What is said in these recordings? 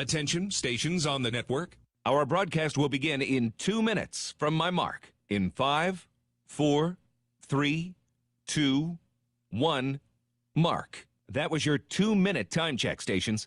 Attention, stations on the network. Our broadcast will begin in 2 minutes from my mark. In 5, 4, 3, 2, 1, mark. That was your 2-minute time check, stations.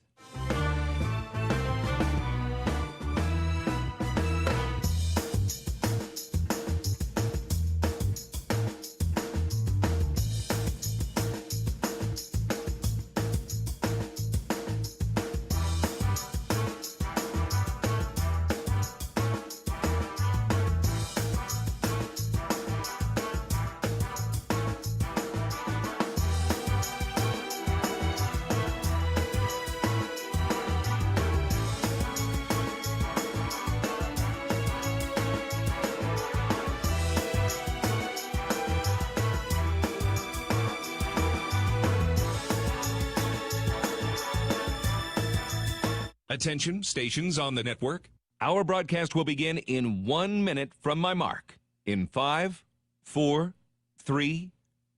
Attention, stations on the network. Our broadcast will begin in 1 minute from my mark. In 5, 4, 3,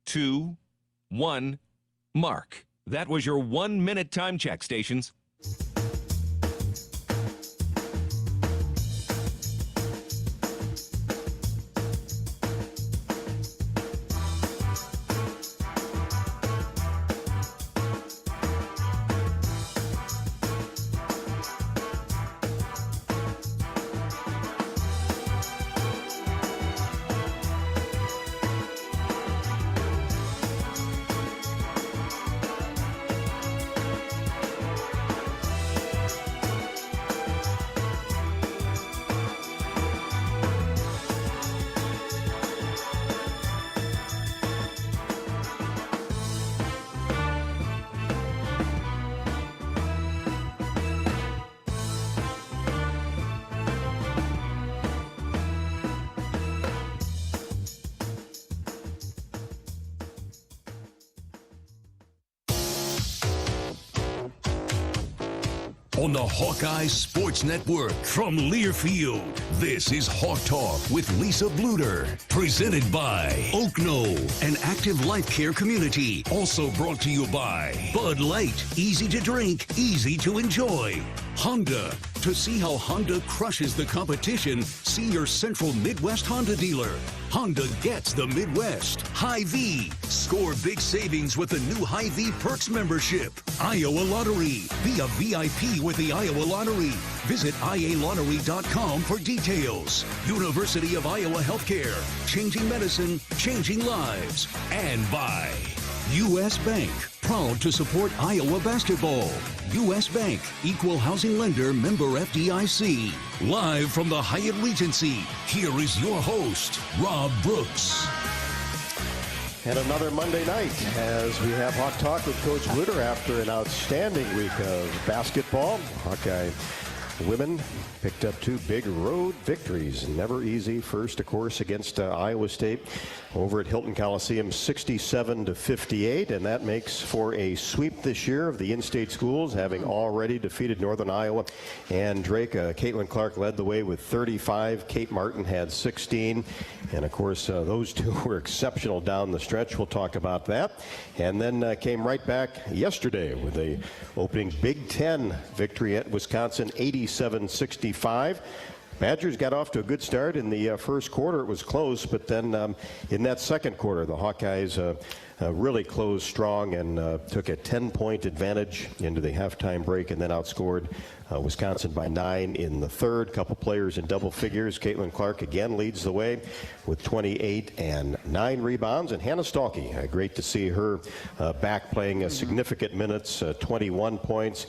2, 1, mark. That was your 1-minute time check, stations. On the Hawkeyes Sports Network from Learfield, this is Hawk Talk with Lisa Bluder. Presented by Oak Knoll, an active life care community. Also brought to you by Bud Light, easy to drink, easy to enjoy. Honda. To see how Honda crushes the competition, see your Central Midwest Honda dealer. Honda gets the Midwest. Hy-Vee. Score big savings with the new Hy-Vee Perks membership. Iowa Lottery. Be a VIP with the Iowa Lottery. Visit ialottery.com for details. University of Iowa Healthcare. Changing medicine, changing lives. And by U.S. Bank. Proud to support Iowa basketball. U.S. Bank, equal housing lender, member FDIC. Live from the Hyatt Regency, here is your host, Rob Brooks. And another Monday night as we have Hawk Talk with Coach Bluder after an outstanding week of basketball. Hawkeye women picked up 2 big road victories. Never easy. First, of course, against Iowa State over at Hilton Coliseum, 67-58, and that makes for a sweep this year of the in-state schools, having already defeated Northern Iowa and Drake. Caitlyn Clark led the way with 35. Kate Martin had 16, and of course, those two were exceptional down the stretch. We'll talk about that. And then came right back yesterday with a opening Big Ten victory at Wisconsin, 87-65. Badgers got off to a good start in the first quarter. It was close, but then in that second quarter, the Hawkeyes really closed strong and took a 10-point advantage into the halftime break and then outscored Wisconsin by 9 in the third. Couple players in double figures. Caitlyn Clark again leads the way with 28 and 9 rebounds. And Hannah Stalkey, great to see her back playing significant minutes, 21 points.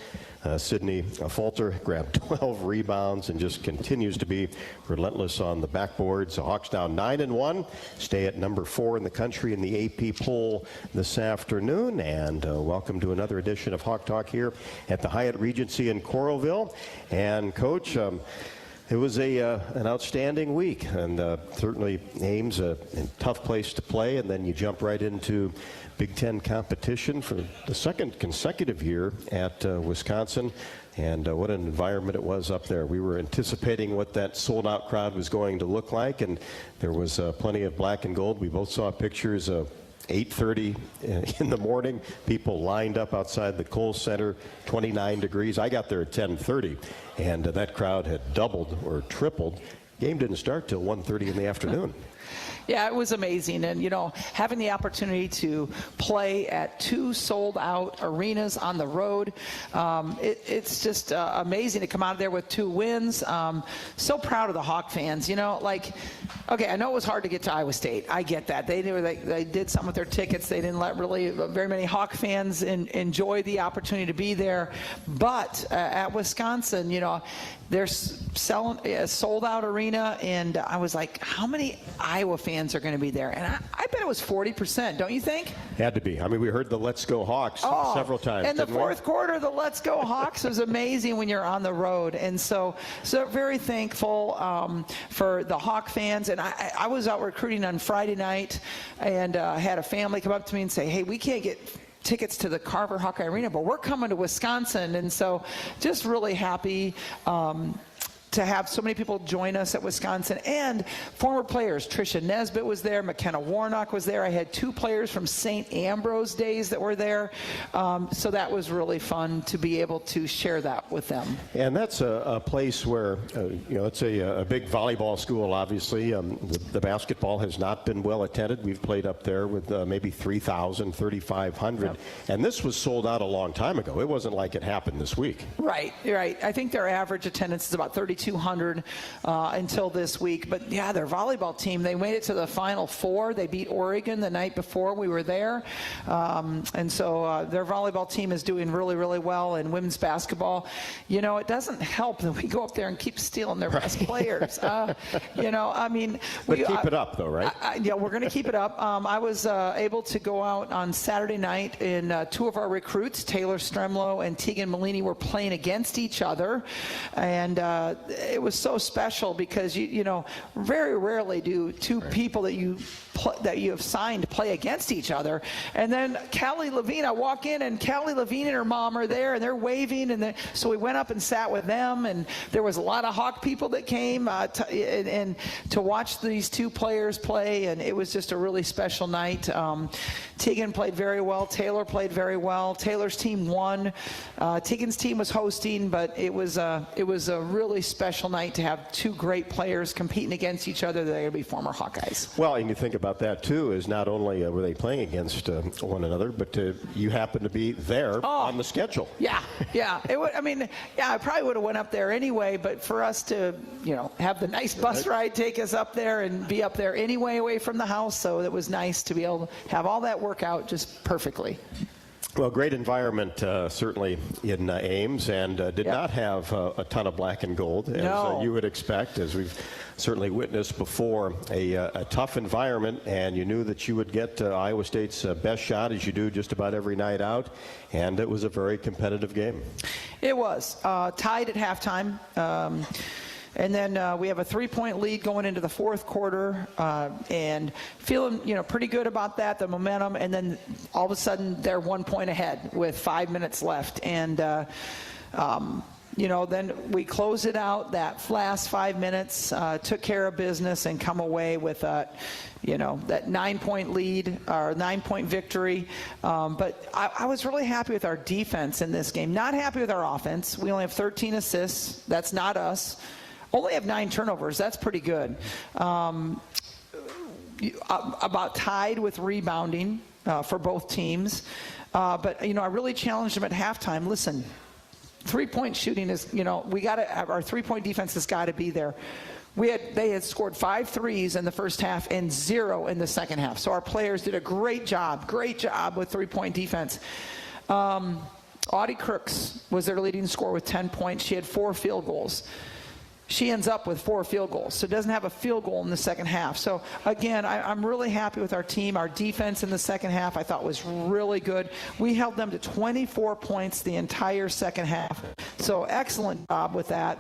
Sydney Falter grabbed 12 rebounds and just continues to be relentless on the backboards. The Hawks now 9-1, stay at number 4 in the country in the AP poll this afternoon. And welcome to another edition of Hawk Talk here at the Hyatt Regency in Coralville. And Coach, it was an outstanding week, and certainly Ames a tough place to play, and then you jump right into Big Ten competition for the second consecutive year at Wisconsin. And what an environment it was up there. We were anticipating what that sold-out crowd was going to look like, and there was plenty of black and gold. We both saw pictures 8:30 in the morning. People lined up outside the Kohl Center, 29 degrees. I got there at 10:30, and that crowd had doubled or tripled. Game didn't start till 1:30 in the afternoon. Yeah, it was amazing. And, you know, having the opportunity to play at 2 sold-out arenas on the road, it's just amazing to come out of there with 2 wins. So proud of the Hawk fans. You know, like, okay, I know it was hard to get to Iowa State. I get that. They did something with their tickets. They didn't let really very many Hawk fans enjoy the opportunity to be there. But at Wisconsin, you know, they're selling a sold-out arena, and I was like, how many Iowa fans are going to be there? And I bet it was 40%, don't you think? Had to be. I mean, we heard the Let's Go Hawks several times. In the fourth quarter, the Let's Go Hawks was amazing when you're on the road. And so very thankful for the Hawk fans. And I was out recruiting on Friday night, and had a family come up to me and say, hey, we can't get tickets to the Carver Hawkeye Arena, but we're coming to Wisconsin. And so just really happy to have so many people join us at Wisconsin, and former players. Tricia Nesbitt was there, McKenna Warnock was there. I had 2 players from St. Ambrose days that were there, so that was really fun to be able to share that with them. And that's a place where, you know, it's a big volleyball school, obviously. The basketball has not been well attended. We've played up there with maybe 3,000, 3,500, yep. And this was sold out a long time ago. It wasn't like it happened this week. Right. I think their average attendance is about 3,200 until this week. But yeah, their volleyball team, they made it to the Final Four. They beat Oregon the night before we were there. And so their volleyball team is doing really, really well. And women's basketball, you know, it doesn't help that we go up there and keep stealing their best players. You know, I mean. But keep it up, though, right? Yeah, we're going to keep it up. I was able to go out on Saturday night, and 2 of our recruits, Taylor Stremlow and Tegan Malini, were playing against each other. And it was so special because you know, very rarely do 2 people that you have signed play against each other. And then Callie Levine, I walk in and Callie Levine and her mom are there, and they're waving, and so we went up and sat with them, and there was a lot of Hawk people that came to watch these 2 players play, and it was just a really special night. Tegan played very well. Taylor played very well. Taylor's team won. Tegan's team was hosting, but it was a really special night to have 2 great players competing against each other that are going to be former Hawkeyes. Well, and you think about that too, is not only were they playing against one another, but you happen to be there on the schedule. Yeah. I probably would have went up there anyway, but for us to, you know, have the nice bus ride take us up there and be up there anyway away from the house, so it was nice to be able to have all that work out just perfectly. Well, great environment, certainly in Ames, and did not have a ton of black and gold, as you would expect, as we've certainly witnessed before. A tough environment, and you knew that you would get Iowa State's best shot, as you do just about every night out, and it was a very competitive game. It was. Tied at halftime. And then we have a 3-point lead going into the fourth quarter, and feeling, you know, pretty good about that, the momentum. And then all of a sudden they're 1 point ahead with 5 minutes left. And, you know, then we close it out that last 5 minutes, took care of business, and come away with you know, that 9-point lead, or 9-point victory. But I was really happy with our defense in this game. Not happy with our offense. We only have 13 assists. That's not us. Only have 9 turnovers. That's pretty good. About tied with rebounding for both teams. But, you know, I really challenged them at halftime. Listen, 3-point shooting is, you know, we got to have our 3-point defense has got to be there. They had scored 5 threes in the first half and 0 in the second half. So our players did a great job with 3-point defense. Audie Crooks was their leading scorer with 10 points. She had 4 field goals. She ends up with 4 field goals, so doesn't have a field goal in the second half. So, again, I'm really happy with our team. Our defense in the second half I thought was really good. We held them to 24 points the entire second half. So, excellent job with that.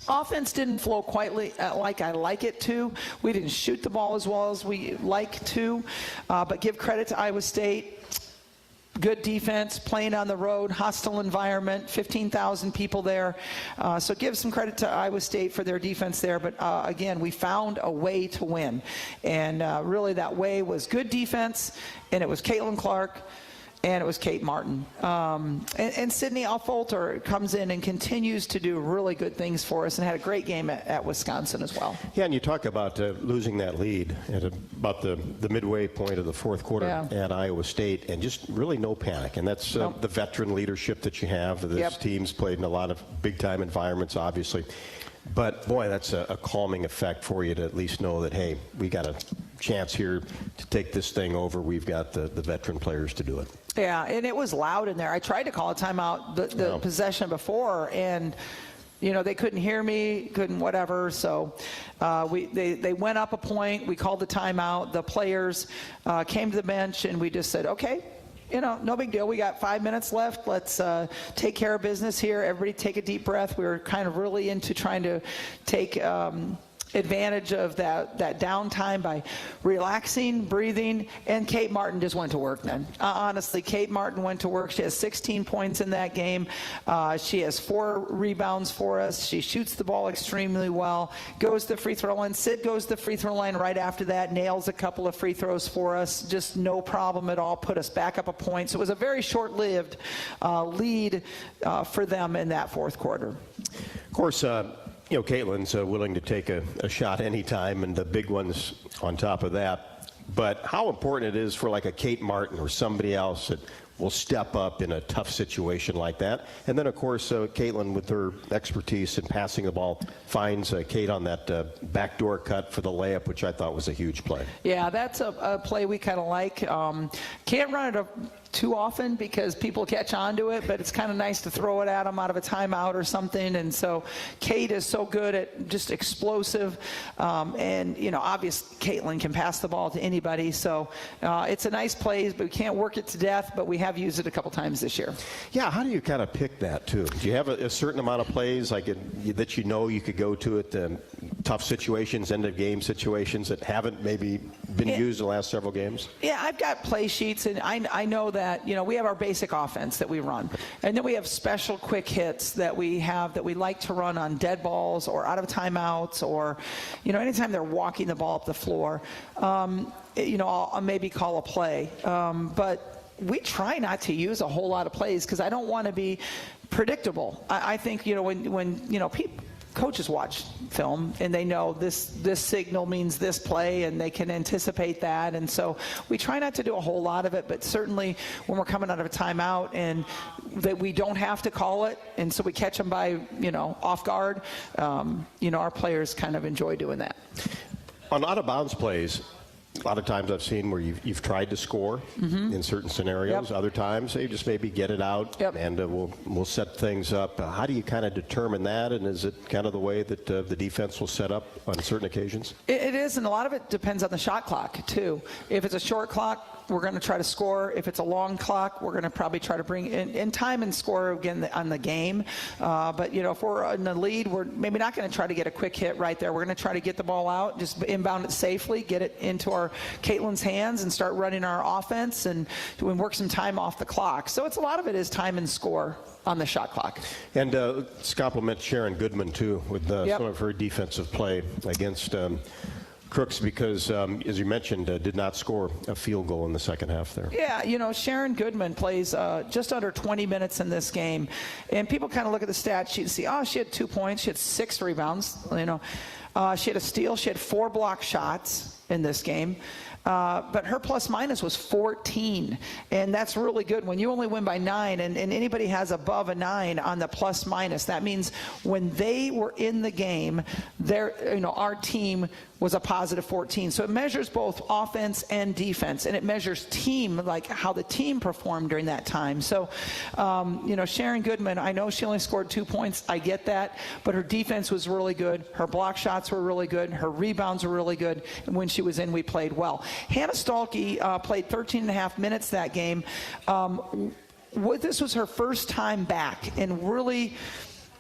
Offense didn't flow quite like I like it to. We didn't shoot the ball as well as we like to, but give credit to Iowa State. good defense, playing on the road, hostile environment, 15,000 people there. So give some credit to Iowa State for their defense there. But again, we found a way to win. And really that way was good defense, and it was Caitlyn Clark, and it was Kate Martin. And Sydney Alfolter comes in and continues to do really good things for us and had a great game at Wisconsin as well. Yeah, and you talk about losing that lead at about the midway point of the fourth quarter at Iowa State, and just really no panic. And that's the veteran leadership that you have. This team's played in a lot of big-time environments, obviously. But, boy, that's a calming effect for you to at least know that, hey, we got a chance here to take this thing over. We've got the veteran players to do it. Yeah, and it was loud in there. I tried to call a timeout the possession before, and they couldn't hear me, couldn't whatever. So they went up a point. We called the timeout. The players came to the bench, and we just said, okay, no big deal. We got 5 minutes left. Let's take care of business here. Everybody take a deep breath. We were kind of really into trying to take advantage of that downtime by relaxing, breathing, and Kate Martin just went to work then. Honestly, Kate Martin went to work. She has 16 points in that game. She has 4 rebounds for us. She shoots the ball extremely well, goes to the free throw line. Sid goes to the free throw line right after that, nails a couple of free throws for us, just no problem at all, put us back up a point. So it was a very short-lived lead for them in that fourth quarter. Of course, Caitlyn's willing to take a shot anytime, and the big ones on top of that. But how important it is for like a Kate Martin or somebody else that will step up in a tough situation like that. And then, of course, Caitlyn, with her expertise in passing the ball, finds Kate on that backdoor cut for the layup, which I thought was a huge play. Yeah, that's a play we kind of like. Can't run it too often because people catch on to it, but it's kind of nice to throw it at them out of a timeout or something. And so Kate is so good at just explosive, and obviously Caitlyn can pass the ball to anybody. So it's a nice play, but we can't work it to death, but we have used it a couple times this year. Yeah, how do you kind of pick that too? Do you have a certain amount of plays that you could go to at tough situations, end of game situations that haven't maybe been used in the last several games? Yeah, I've got play sheets, and I know that we have our basic offense that we run, and then we have special quick hits that we like to run on dead balls or out of timeouts, or anytime they're walking the ball up the floor. I'll maybe call a play, but we try not to use a whole lot of plays because I don't want to be predictable. I think when coaches watch film and they know this signal means this play, and they can anticipate that, and so we try not to do a whole lot of it, but certainly when we're coming out of a timeout and that we don't have to call it, and so we catch them by off guard, our players kind of enjoy doing that. On out of bounds plays, a lot of times I've seen where you've tried to score in certain scenarios. Other times they just maybe get it out, and we'll set things up. How do you kind of determine that, and is it kind of the way that the defense will set up on certain occasions? It is, and a lot of it depends on the shot clock too. If it's a short clock, we're going to try to score. If it's a long clock, we're going to probably try to bring in time and score again on the game. But if we're in the lead, we're maybe not going to try to get a quick hit right there. We're going to try to get the ball out, just inbound it safely, get it into our Caitlyn's hands, and start running our offense and work some time off the clock. So a lot of it is time and score on the shot clock. And let's compliment Sharon Goodman too with some of her defensive play against Crooks, because, as you mentioned, did not score a field goal in the second half there. Yeah, Sharon Goodman plays just under 20 minutes in this game. And people kind of look at the stat sheet and see, she had 2 points. She had 6 rebounds. She had a steal. She had 4 block shots in this game. But her plus minus was 14, and that's really good. When you only win by 9, and anybody has above a 9 on the plus minus, that means when they were in the game, our team was a positive 14. So it measures both offense and defense, and it measures team, like how the team performed during that time. So, Sharon Goodman, I know she only scored 2 points. I get that, but her defense was really good. Her block shots were really good. Her rebounds were really good. And when she was in, we played well. Hannah Stalkey played 13 and a half minutes that game. This was her first time back, and really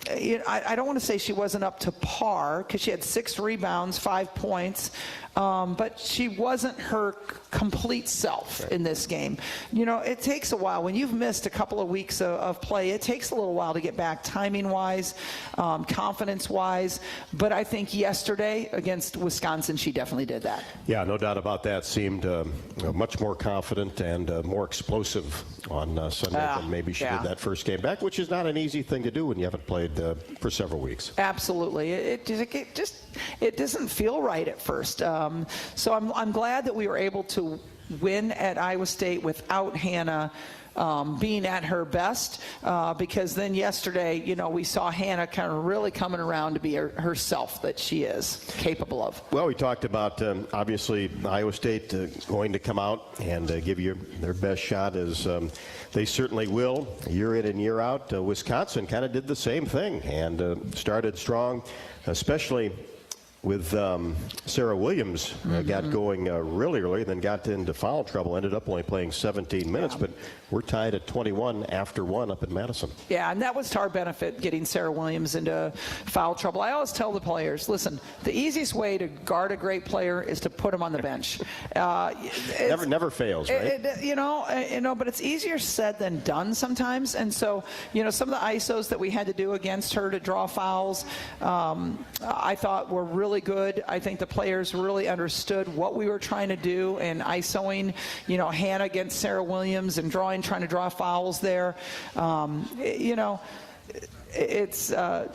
I don't want to say she wasn't up to par because she had 6 rebounds, 5 points, but she wasn't her complete self in this game. It takes a while. When you've missed a couple of weeks of play, it takes a little while to get back timing-wise, confidence-wise, but I think yesterday against Wisconsin, she definitely did that. Yeah, no doubt about that. Seemed much more confident and more explosive on Sunday than maybe she did that first game back, which is not an easy thing to do when you haven't played for several weeks. Absolutely. It doesn't feel right at first. So I'm glad that we were able to win at Iowa State without Hannah being at her best, because then yesterday, we saw Hannah kind of really coming around to be herself that she is capable of. Well, we talked about, obviously, Iowa State going to come out and give you their best shot, as they certainly will, year in and year out. Wisconsin kind of did the same thing and started strong, especially with Sarah Williams. Got going really early, then got into foul trouble, ended up only playing 17 minutes, but we're tied at 21 after 1 up in Madison. Yeah, and that was to our benefit, getting Sarah Williams into foul trouble. I always tell the players, listen, the easiest way to guard a great player is to put him on the bench. Never fails, right? But it's easier said than done sometimes, and so, some of the ISOs that we had to do against her to draw fouls, I thought were really good. I think the players really understood what we were trying to do, and ISOing, Hannah against Sarah Williams and trying to draw fouls there.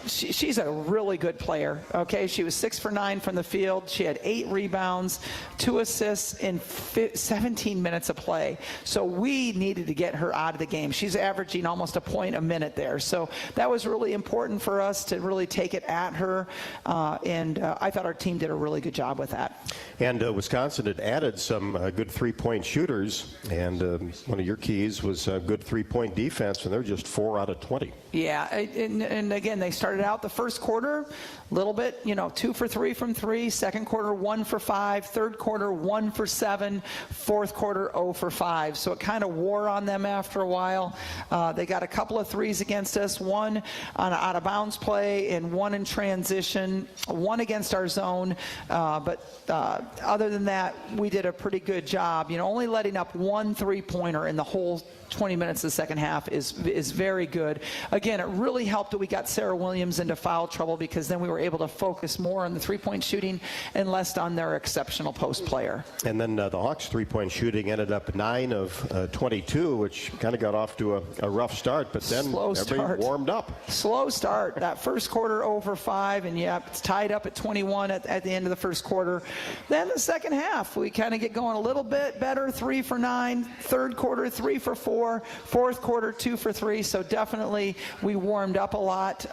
She's a really good player. Okay, she was 6 for 9 from the field. She had 8 rebounds, 2 assists in 17 minutes of play. So we needed to get her out of the game. She's averaging almost a point a minute there. So that was really important for us to really take it at her. And I thought our team did a really good job with that. And Wisconsin had added some good 3-point shooters, and one of your keys was good 3-point defense, and they're just 4 out of 20. Yeah, and again, they started out the first quarter a little bit, 2 for 3 from 3. Second quarter, 1 for 5. Third quarter, 1 for 7. Fourth quarter, 0 for 5. So it kind of wore on them after a while. They got a couple of threes against us, 1 on an out-of-bounds play and 1 in transition, 1 against our zone. But other than that, we did a pretty good job. Only letting up 1 3-pointer in the whole 20 minutes of the second half is very good. Again, it really helped that we got Sarah Williams into foul trouble, because then we were able to focus more on the 3-point shooting and less on their exceptional post player. And then the Hawks 3-point shooting ended up 9 of 22, which kind of got off to a rough start, but then everybody warmed up. Slow start. That first quarter, 0 for 5, and it's tied up at 21 at the end of the first quarter. Then the second half, we kind of get going a little bit better, 3 for 9. Third quarter, 3 for 4. Fourth quarter, 2 for 3. So definitely we warmed up a lot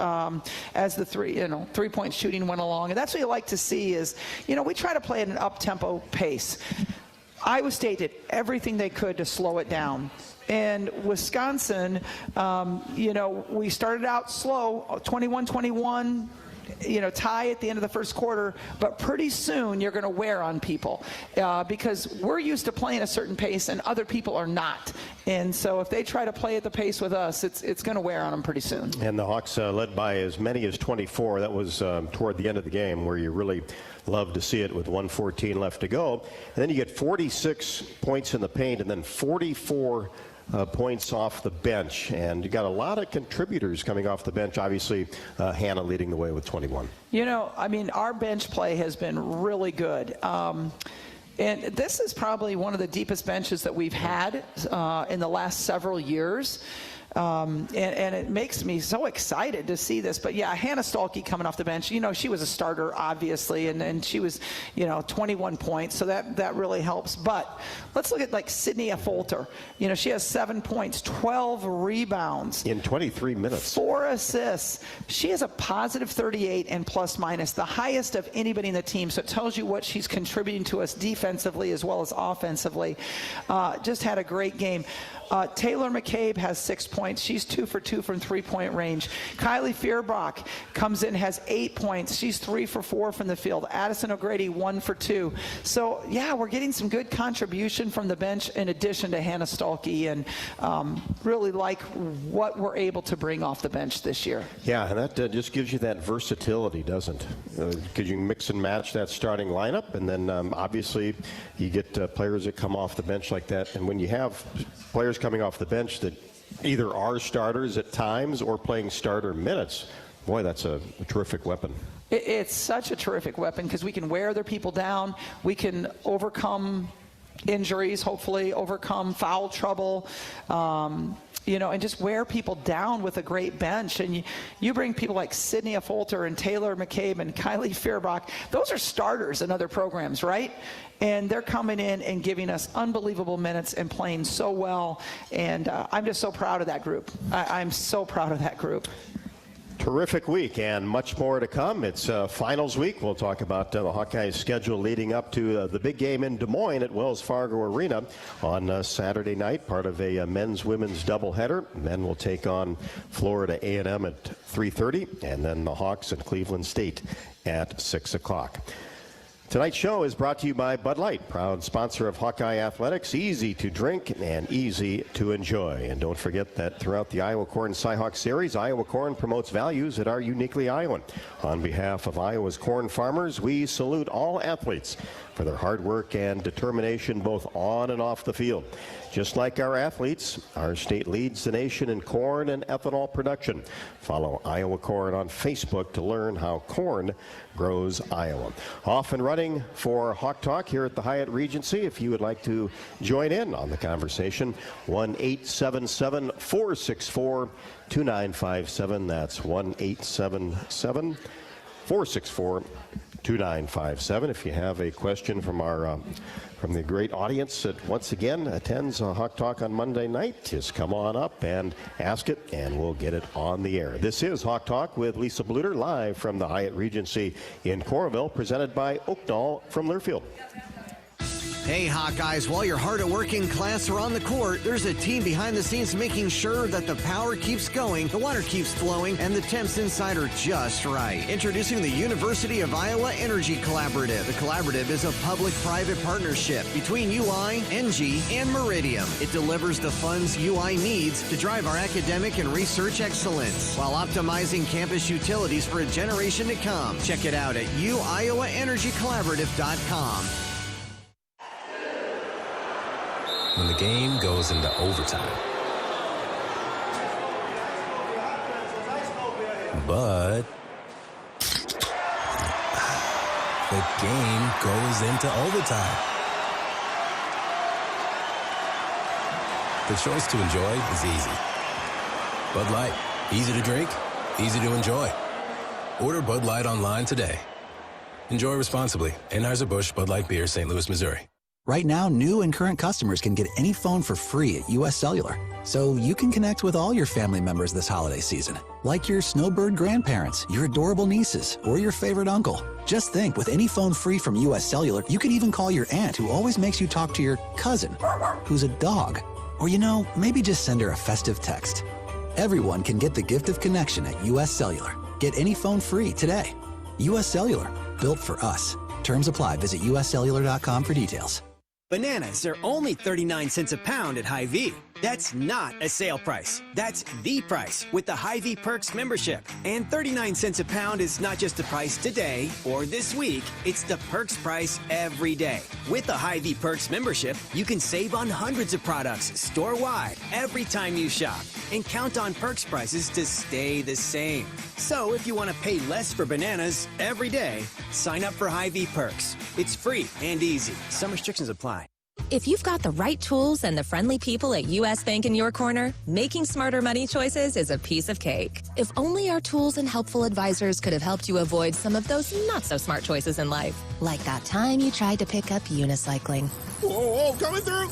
as the 3-point shooting went along. And that's what you like to see is, we try to play at an up-tempo pace. Iowa State did everything they could to slow it down. And Wisconsin, we started out slow, 21-21. Tie at the end of the first quarter, but pretty soon you're going to wear on people because we're used to playing a certain pace and other people are not. And so if they try to play at the pace with us, it's going to wear on them pretty soon. And the Hawks led by as many as 24. That was toward the end of the game, where you really love to see it with 1:14 left to go. And then you get 46 points in the paint and then 44 points off the bench, and you got a lot of contributors coming off the bench. Obviously, Hannah leading the way with 21. Our bench play has been really good. And this is probably one of the deepest benches that we've had in the last several years. And it makes me so excited to see this. But yeah, Hannah Stuelke coming off the bench, she was a starter, obviously, and she was, 21 points, so that really helps. But let's look at Sydney Affolter. She has 7 points, 12 rebounds. In 23 minutes. 4 assists. She has a positive 38 and plus minus, the highest of anybody in the team. So it tells you what she's contributing to us defensively as well as offensively. Just had a great game. Taylor McCabe has 6 points. She's 2 for 2 from three-point range. Kylie Feuerbach comes in, has 8 points. She's 3 for 4 from the field. Addison O'Grady, 1 for 2. So, yeah, we're getting some good contribution from the bench in addition to Hannah Stuelke, and really like what we're able to bring off the bench this year. Yeah, and that just gives you that versatility, doesn't it? Because you mix and match that starting lineup, and then obviously you get players that come off the bench like that. And when you have players coming off the bench that either are starters at times or playing starter minutes, boy, that's a terrific weapon. It's such a terrific weapon because we can wear other people down. We can overcome injuries, hopefully overcome foul trouble, and just wear people down with a great bench. And you bring people like Sydney Folter and Taylor McCabe and Kylie Feuerbach. Those are starters in other programs, right? And they're coming in and giving us unbelievable minutes and playing so well. And I'm just so proud of that group. I'm so proud of that group. Terrific week and much more to come. It's finals week. We'll talk about the Hawkeyes schedule leading up to the big game in Des Moines at Wells Fargo Arena on Saturday night, part of a men's-women's doubleheader. Men will take on Florida A&M at 3:30, and then the Hawks and Cleveland State at 6 o'clock. Tonight's show is brought to you by Bud Light, proud sponsor of Hawkeye Athletics. Easy to drink and easy to enjoy. And don't forget that throughout the Iowa Corn Cyhawk Series, Iowa Corn promotes values that are uniquely Iowan. On behalf of Iowa's corn farmers, we salute all athletes for their hard work and determination both on and off the field. Just like our athletes, our state leads the nation in corn and ethanol production. Follow Iowa Corn on Facebook to learn how corn grows Iowa. Off and running for Hawk Talk here at the Hyatt Regency. If you would like to join in on the conversation, 1-877-464-2957. That's 1-877-464-2957. If you have a question from our from the great audience that once again attends Hawk Talk on Monday night, just come on up and ask it, and we'll get it on the air. This is Hawk Talk with Lisa Bluder, live from the Hyatt Regency in Coralville, presented by Oakdale from Learfield. Hey, Hawkeyes, while your hard-at-working class are on the court, there's a team behind the scenes making sure that the power keeps going, the water keeps flowing, and the temps inside are just right. Introducing the University of Iowa Energy Collaborative. The collaborative is a public-private partnership between UI, NG, and Meridium. It delivers the funds UI needs to drive our academic and research excellence while optimizing campus utilities for a generation to come. Check it out at uiowaenergycollaborative.com. When the game goes into overtime. But the game goes into overtime. The choice to enjoy is easy. Bud Light, easy to drink, easy to enjoy. Order Bud Light online today. Enjoy responsibly. Anheuser-Busch Bud Light Beer, St. Louis, Missouri. Right now, new and current customers can get any phone for free at US Cellular. So you can connect with all your family members this holiday season, like your snowbird grandparents, your adorable nieces, or your favorite uncle. Just think, with any phone free from US Cellular, you could even call your aunt who always makes you talk to your cousin, who's a dog. Or, maybe just send her a festive text. Everyone can get the gift of connection at US Cellular. Get any phone free today. US Cellular, built for us. Terms apply. Visit uscellular.com for details. Bananas are only 39 cents a pound at Hy-Vee. That's not a sale price. That's the price with the Hy-Vee Perks membership. And 39 cents a pound is not just the price today or this week. It's the Perks price every day. With the Hy-Vee Perks membership, you can save on hundreds of products store-wide every time you shop. And count on Perks prices to stay the same. So if you want to pay less for bananas every day, sign up for Hy-Vee Perks. It's free and easy. Some restrictions apply. If you've got the right tools and the friendly people at U.S. Bank in your corner, making smarter money choices is a piece of cake. If only our tools and helpful advisors could have helped you avoid some of those not-so-smart choices in life. Like that time you tried to pick up unicycling. Whoa, coming through!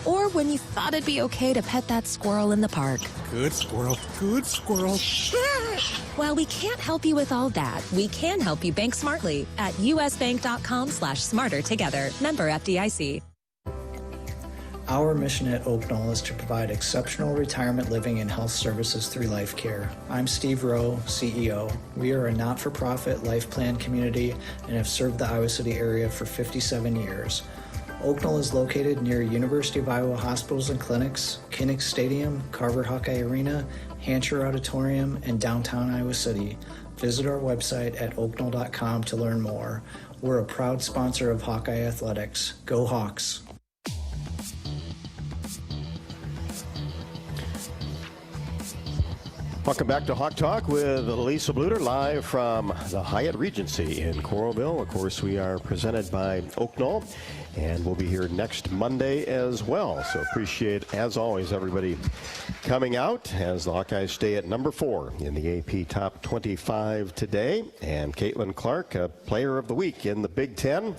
Or when you thought it'd be okay to pet that squirrel in the park. Good squirrel, good squirrel. While we can't help you with all that, we can help you bank smartly at usbank.com/smarter together. Member FDIC. Our mission at Oak Knoll is to provide exceptional retirement living and health services through life care. I'm Steve Rowe, CEO. We are a not-for-profit life plan community and have served the Iowa City area for 57 years. Oak Knoll is located near University of Iowa hospitals and clinics, Kinnick Stadium, Carver Hawkeye Arena, Hancher Auditorium, and downtown Iowa City. Visit our website at oakknoll.com to learn more. We're a proud sponsor of Hawkeye Athletics. Go Hawks! Welcome back to Hawk Talk with Lisa Bluder, live from the Hyatt Regency in Coralville. Of course, we are presented by Oak Knoll, and we'll be here next Monday as well. So appreciate, as always, everybody coming out as the Hawkeyes stay at number 4 in the AP Top 25 today. And Caitlyn Clark, Player of the Week in the Big Ten.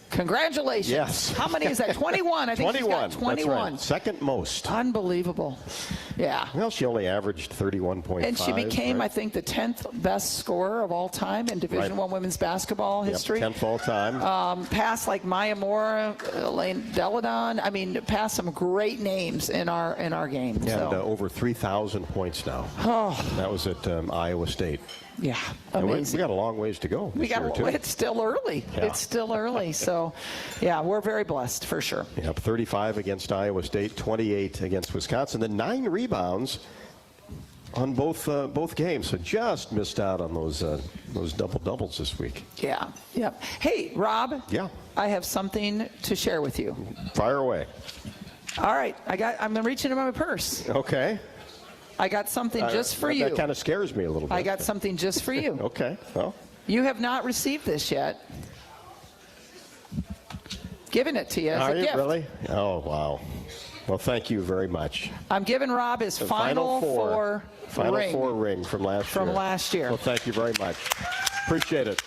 Congratulations. Yes. How many is that? 21. I think 21. she's got 21. That's right. Second most. Unbelievable. Yeah. Well, she only averaged 31.5. And she became, right? I think, the 10th best scorer of all time in Division I women's basketball history. 10th all time. Past like Maya Moore, Elaine Deladon. I mean, past some great names in our game. And so. Over 3,000 points now. Oh. That was at Iowa State. Yeah, amazing. We got a long ways to go. It's still early. Yeah. It's still early. So, yeah, we're very blessed for sure. Yep, 35 against Iowa State, 28 against Wisconsin. Then 9 rebounds on both games. So just missed out on those double doubles this week. Yeah. Yep. Hey, Rob. Yeah. I have something to share with you. Fire away. All right. I'm reaching in my purse. Okay. I got something just for you. That kind of scares me a little bit. I got something just for you. Okay. Well. You have not received this yet. Giving it to you as a gift. Really? Oh, wow. Well, thank you very much. I'm giving Rob his Final Four ring from last year. Well, thank you very much. Appreciate it.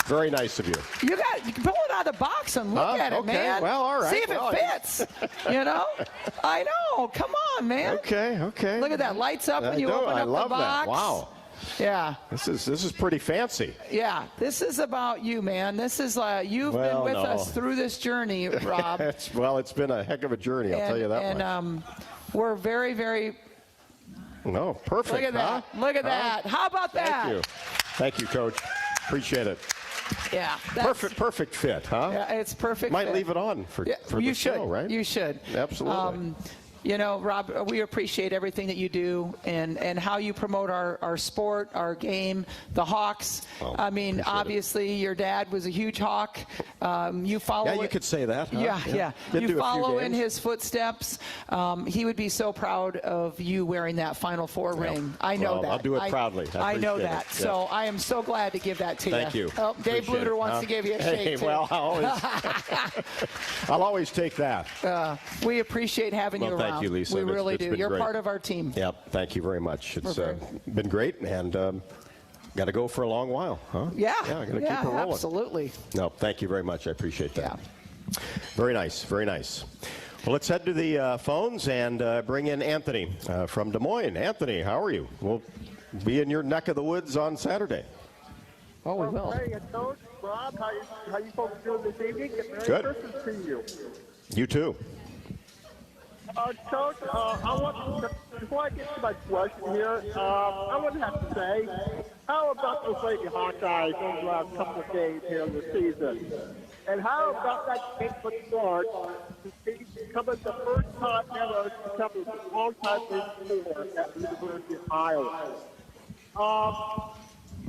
Very nice of you. You can pull it out of the box and look at it, man. Well, all right. See if it fits. You know? I know. Come on, man. Okay. Look at that. Lights up when you open up the box. That. Wow. Yeah. This is pretty fancy. Yeah. This is about you, man. This is you've been with us through this journey, Rob. It's been a heck of a journey, I'll tell you that much. And we're very, very. No, perfect. Look at that. Look at that. How about that? Thank you, Coach. Appreciate it. Yeah. Perfect fit, huh? Yeah, it's perfect. Might leave it on for the show, right? You should. Absolutely. You know, Rob, we appreciate everything that you do and how you promote our sport, our game, the Hawks. Oh, I mean, obviously, your dad was a huge Hawk. You follow. Yeah, you could say that. Huh? Yeah. You follow in his footsteps. He would be so proud of you wearing that Final Four ring. I know that. I'll do it proudly. I know that. Yeah. So I am so glad to give that to you. Thank you. Oh, Dave Bluder wants to give you a shake, too. Well, I'll always take that. We appreciate having you around. Thank you, Lisa. We really do. You're great. Part of our team. Yep. Thank you very much. It's been great, and got to go for a long while, huh? Yeah. Yeah, got to keep it rolling. Absolutely. No, thank you very much. I appreciate that. Yeah. Very nice. Very nice. Well, let's head to the phones and bring in Anthony from Des Moines. Anthony, how are you? We'll be in your neck of the woods on Saturday. Oh, we will. Hey, Coach, Rob, how you folks doing this evening? Good. Merry Christmas to you. You too. Coach, before I get to my question here, I would have to say, how about those Lady Hawkeyes over the last couple of days here in the season? And how about that Caitlyn Clark becoming the first time ever to become a long-time score at the University of Iowa?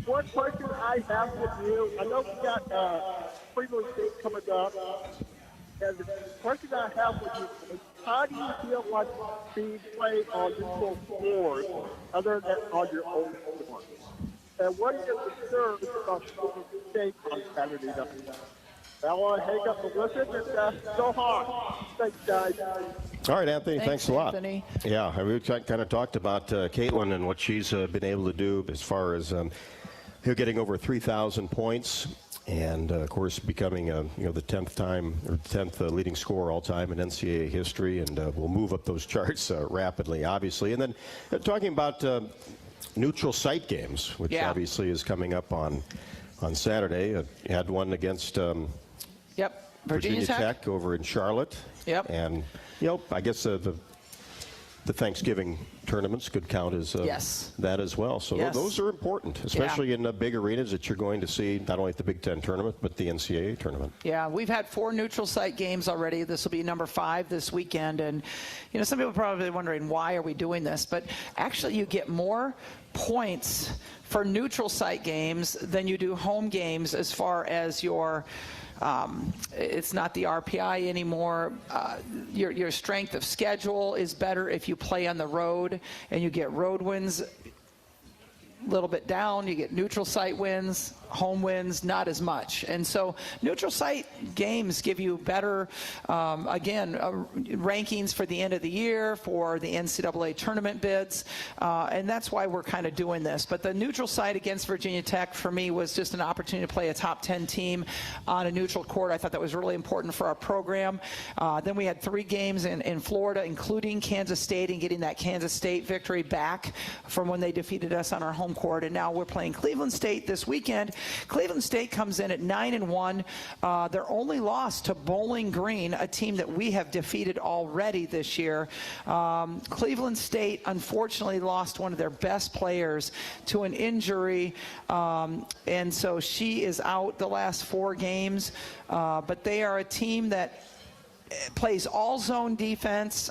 One question I have with you, I know we got Fremont State coming up, and the question I have with you is, how do you feel like being played on neutral floors other than on your own floor? And what are your concerns about Fremont State on Saturday night? I want to hang up and listen and go hard. Thanks, guys. All right, Anthony, thanks a lot. Anthony. Yeah, we kind of talked about Caitlyn and what she's been able to do as far as getting over 3,000 points. And, of course, becoming the 10th time or 10th leading scorer all time in NCAA history. And we'll move up those charts rapidly, obviously. And then talking about neutral site games, which obviously is coming up on Saturday. Had one against Virginia Tech over in Charlotte. Yep. And, I guess the Thanksgiving tournaments could count as that as well. So those are important, especially in the big arenas that you're going to see not only at the Big Ten tournament, but the NCAA tournament. Yeah, we've had 4 neutral site games already. This will be number 5 this weekend. And, some people are probably wondering, why are we doing this? But actually, you get more points for neutral site games than you do home games as far as your it's not the RPI anymore. Your strength of schedule is better if you play on the road, and you get road wins a little bit down. You get neutral site wins, home wins, not as much. And so neutral site games give you better, rankings for the end of the year, for the NCAA tournament bids, and that's why we're kind of doing this. But the neutral site against Virginia Tech, for me, was just an opportunity to play a top 10 team on a neutral court. I thought that was really important for our program. Then we had 3 games in Florida, including Kansas State, and getting that Kansas State victory back from when they defeated us on our home court. And now we're playing Cleveland State this weekend. Cleveland State comes in at 9-1. Their only loss to Bowling Green, a team that we have defeated already this year. Cleveland State, unfortunately, lost one of their best players to an injury, and so she is out the last 4 games. But they are a team that plays all zone defense.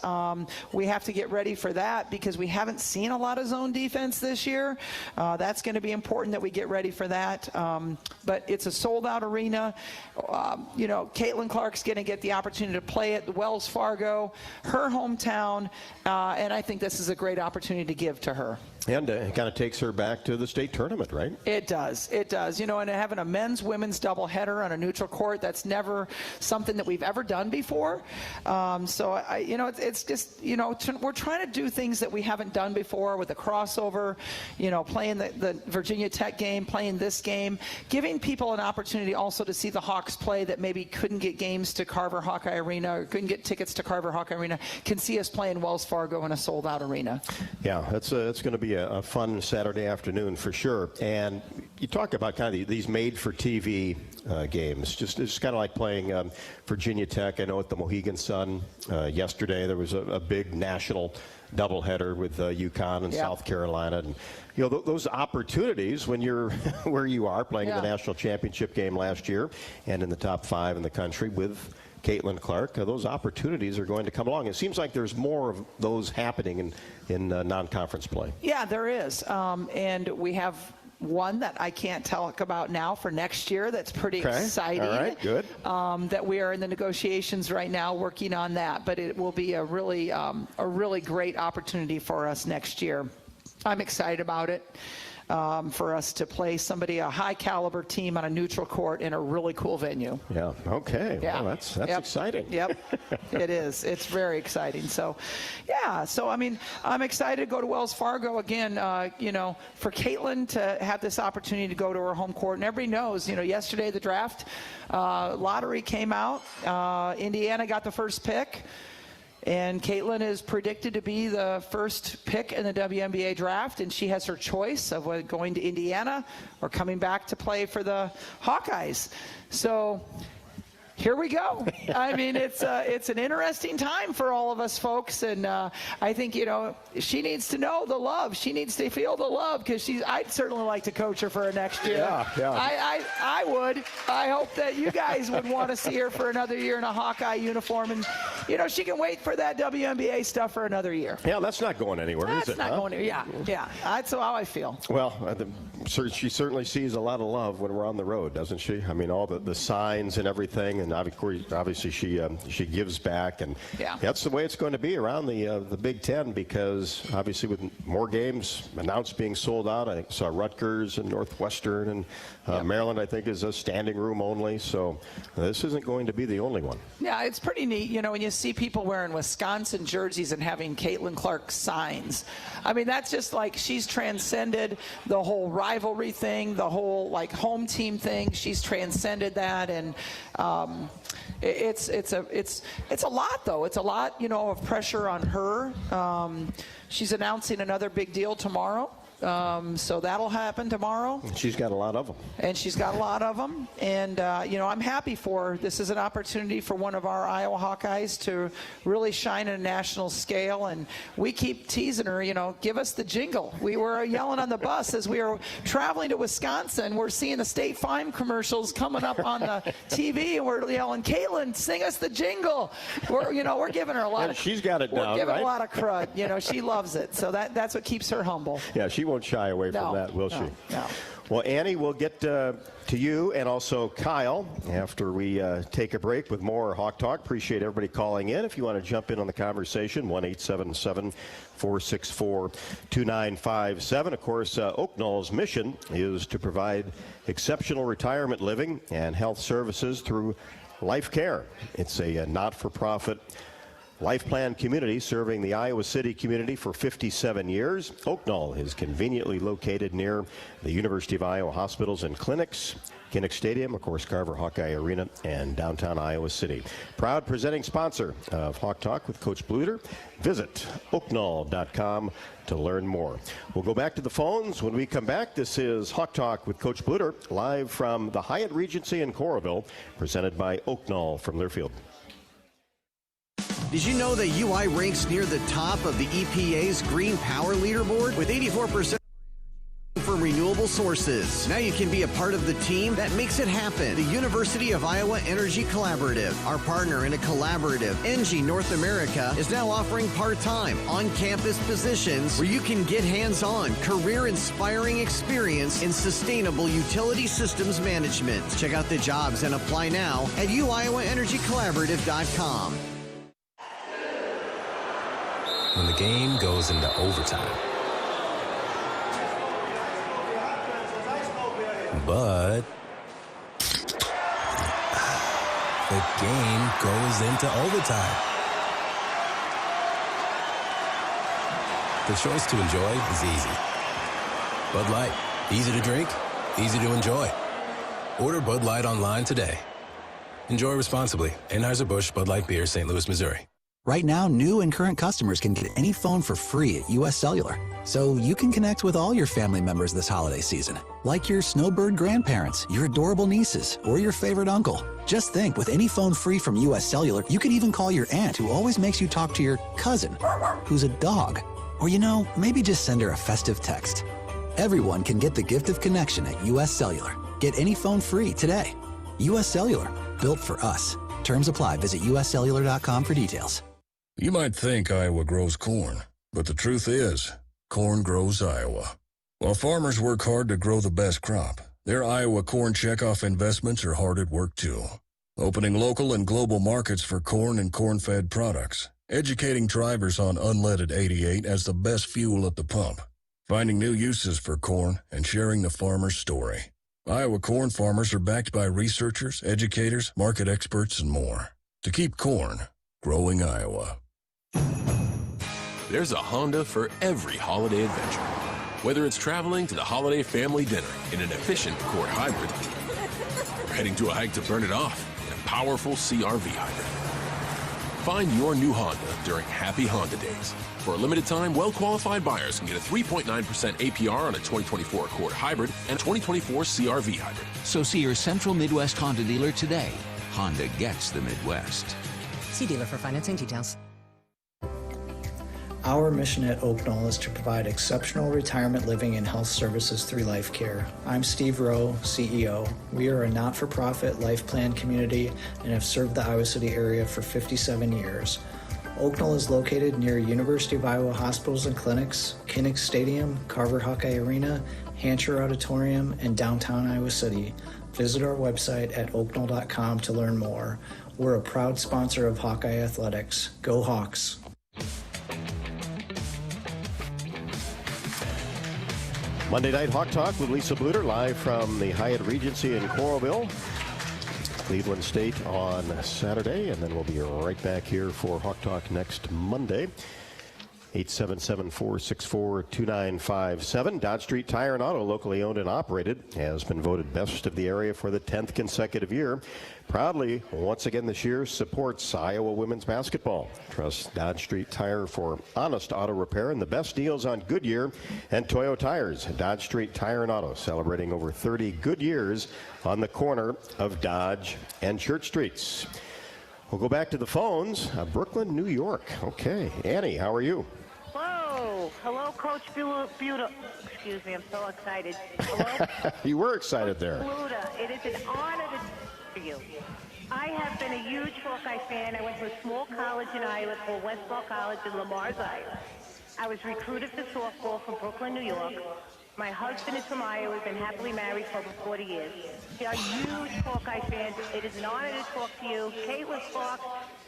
We have to get ready for that because we haven't seen a lot of zone defense this year. That's going to be important that we get ready for that. But it's a sold-out arena. Caitlyn Clark's going to get the opportunity to play at Wells Fargo, her hometown, and I think this is a great opportunity to give to her. And it kind of takes her back to the state tournament, right? It does. It does. And having a men's, women's doubleheader on a neutral court, that's never something that we've ever done before. So, it's just, we're trying to do things that we haven't done before with the crossover, playing the Virginia Tech game, playing this game, giving people an opportunity also to see the Hawks play that maybe couldn't get games to Carver Hawkeye Arena or couldn't get tickets to Carver Hawkeye Arena, can see us playing Wells Fargo in a sold-out arena. Yeah, it's going to be a fun Saturday afternoon for sure. And you talk about kind of these made-for-TV games. It's kind of like playing Virginia Tech. I know at the Mohegan Sun yesterday there was a big national doubleheader with UConn and South Carolina. And those opportunities when you're where you are playing in the national championship game last year and in the top 5 in the country with Caitlyn Clark, those opportunities are going to come along. It seems like there's more of those happening in non-conference play. Yeah, there is. And we have one that I can't talk about now for next year that's pretty exciting. All right, good. That we are in the negotiations right now working on that. But it will be a really great opportunity for us next year. I'm excited about it. For us to play a high caliber team on a neutral court in a really cool venue. Yeah. Okay. Yeah. Well, that's exciting. Yep. It is. It's very exciting. So, yeah. So, I'm excited to go to Wells Fargo again, for Caitlyn to have this opportunity to go to her home court. And everybody knows, yesterday the draft lottery came out. Indiana got the first pick. And Caitlyn is predicted to be the first pick in the WNBA draft, and she has her choice of going to Indiana or coming back to play for the Hawkeyes. So here we go. It's an interesting time for all of us folks, and I think she needs to know the love. She needs to feel the love because I'd certainly like to coach her for her next year. Yeah. I would. I hope that you guys would want to see her for another year in a Hawkeye uniform, and she can wait for that WNBA stuff for another year. Yeah, that's not going anywhere, is it? That's not going anywhere. Yeah. That's how I feel. Well, she certainly sees a lot of love when we're on the road, doesn't she? All the signs and everything. And obviously she gives back, and that's the way it's going to be around the Big Ten, because obviously with more games announced being sold out, I saw Rutgers and Northwestern and Maryland, I think, is a standing room only. So this isn't going to be the only one. Yeah, it's pretty neat, when you see people wearing Wisconsin jerseys and having Caitlyn Clark signs. That's just like she's transcended the whole rivalry thing, the whole home team thing. She's transcended that, and it's a lot, though. It's a lot, of pressure on her. She's announcing another big deal tomorrow So that'll happen tomorrow. She's got a lot of them. And she's got a lot of them. And, I'm happy for her. This is an opportunity for one of our Iowa Hawkeyes to really shine at a national scale. And we keep teasing her, give us the jingle. We were yelling on the bus as we were traveling to Wisconsin. We're seeing the State Farm commercials coming up on the TV, and we're yelling, Caitlyn, sing us the jingle. We're giving her a lot of. She's got it down, We're giving right? a lot of crud. She loves it. So that's what keeps her humble. Yeah, she won't shy away from that, will she? No. Well, Annie, we'll get to you and also Kyle after we take a break with more Hawk Talk. Appreciate everybody calling in. If you want to jump in on the conversation, 1-877-464-2957. Of course, Oak Knoll's mission is to provide exceptional retirement living and health services through Life Care. It's a not-for-profit life plan community serving the Iowa City community for 57 years. Oak Knoll is conveniently located near the University of Iowa hospitals and clinics, Kinnick Stadium, of course, Carver Hawkeye Arena, and downtown Iowa City. Proud presenting sponsor of Hawk Talk with Coach Bluder. Visit oakknoll.com to learn more. We'll go back to the phones when we come back. This is Hawk Talk with Coach Bluder, live from the Hyatt Regency in Coralville, presented by Oak Knoll from Learfield. Did you know that UI ranks near the top of the EPA's Green Power Leaderboard with 84% from renewable sources? Now you can be a part of the team that makes it happen. The University of Iowa Energy Collaborative, our partner in a collaborative, ENGIE North America, is now offering part-time, on-campus positions where you can get hands-on, career-inspiring experience in sustainable utility systems management. Check out the jobs and apply now at uiowaenergycollaborative.com. When the game goes into overtime. But the game goes into overtime. The choice to enjoy is easy. Bud Light, easy to drink, easy to enjoy. Order Bud Light online today. Enjoy responsibly. Anheuser-Busch Bud Light Beer, St. Louis, Missouri. Right now, new and current customers can get any phone for free at US Cellular. So you can connect with all your family members this holiday season, like your snowbird grandparents, your adorable nieces, or your favorite uncle. Just think, with any phone free from US Cellular, you could even call your aunt who always makes you talk to your cousin, who's a dog. Or maybe just send her a festive text. Everyone can get the gift of connection at US Cellular. Get any phone free today. US Cellular, built for us. Terms apply. Visit uscellular.com for details. You might think Iowa grows corn, but the truth is, corn grows Iowa. While farmers work hard to grow the best crop, their Iowa corn checkoff investments are hard at work too. Opening local and global markets for corn and corn-fed products, educating drivers on unleaded 88 as the best fuel at the pump, finding new uses for corn, and sharing the farmer's story. Iowa corn farmers are backed by researchers, educators, market experts, and more to keep corn growing Iowa. There's a Honda for every holiday adventure. Whether it's traveling to the holiday family dinner in an efficient Accord hybrid, or heading to a hike to burn it off in a powerful CR-V hybrid. Find your new Honda during Happy Honda Days. For a limited time, well-qualified buyers can get a 3.9% APR on a 2024 Accord hybrid and 2024 CR-V hybrid. So see your Central Midwest Honda dealer today. Honda gets the Midwest. See dealer for financing details. Our mission at Oak Knoll is to provide exceptional retirement living and health services through Life Care. I'm Steve Rowe, CEO. We are a not-for-profit life plan community and have served the Iowa City area for 57 years. Oak Knoll is located near University of Iowa hospitals and clinics, Kinnick Stadium, Carver Hawkeye Arena, Hancher Auditorium, and downtown Iowa City. Visit our website at oakknoll.com to learn more. We're a proud sponsor of Hawkeye Athletics. Go Hawks! Monday Night Hawk Talk with Lisa Bluder, live from the Hyatt Regency in Coralville. Cleveland State on Saturday, and then we'll be right back here for Hawk Talk next Monday. 877-464-2957. Dodge Street Tire and Auto, locally owned and operated, has been voted best of the area for the 10th consecutive year. Proudly, once again this year, supports Iowa women's basketball. Trust Dodge Street Tire for honest auto repair and the best deals on Goodyear and Toyo tires. Dodge Street Tire and Auto, celebrating over 30 good years on the corner of Dodge and Church Streets. We'll go back to the phones. Brooklyn, New York. Okay. Annie, how are you? Hello. Hello, Coach Bluder. Excuse me, I'm so excited. Hello? You were excited there. Bluder, it is an honor to you. I have been a huge Hawkeye fan. I went to a small college in Iowa called Westball College in Lamars, Iowa. I was recruited for softball from Brooklyn, New York. My husband is from Iowa. We've been happily married for over 40 years. We are huge Hawkeye fans. It is an honor to talk to you. Caitlyn Clark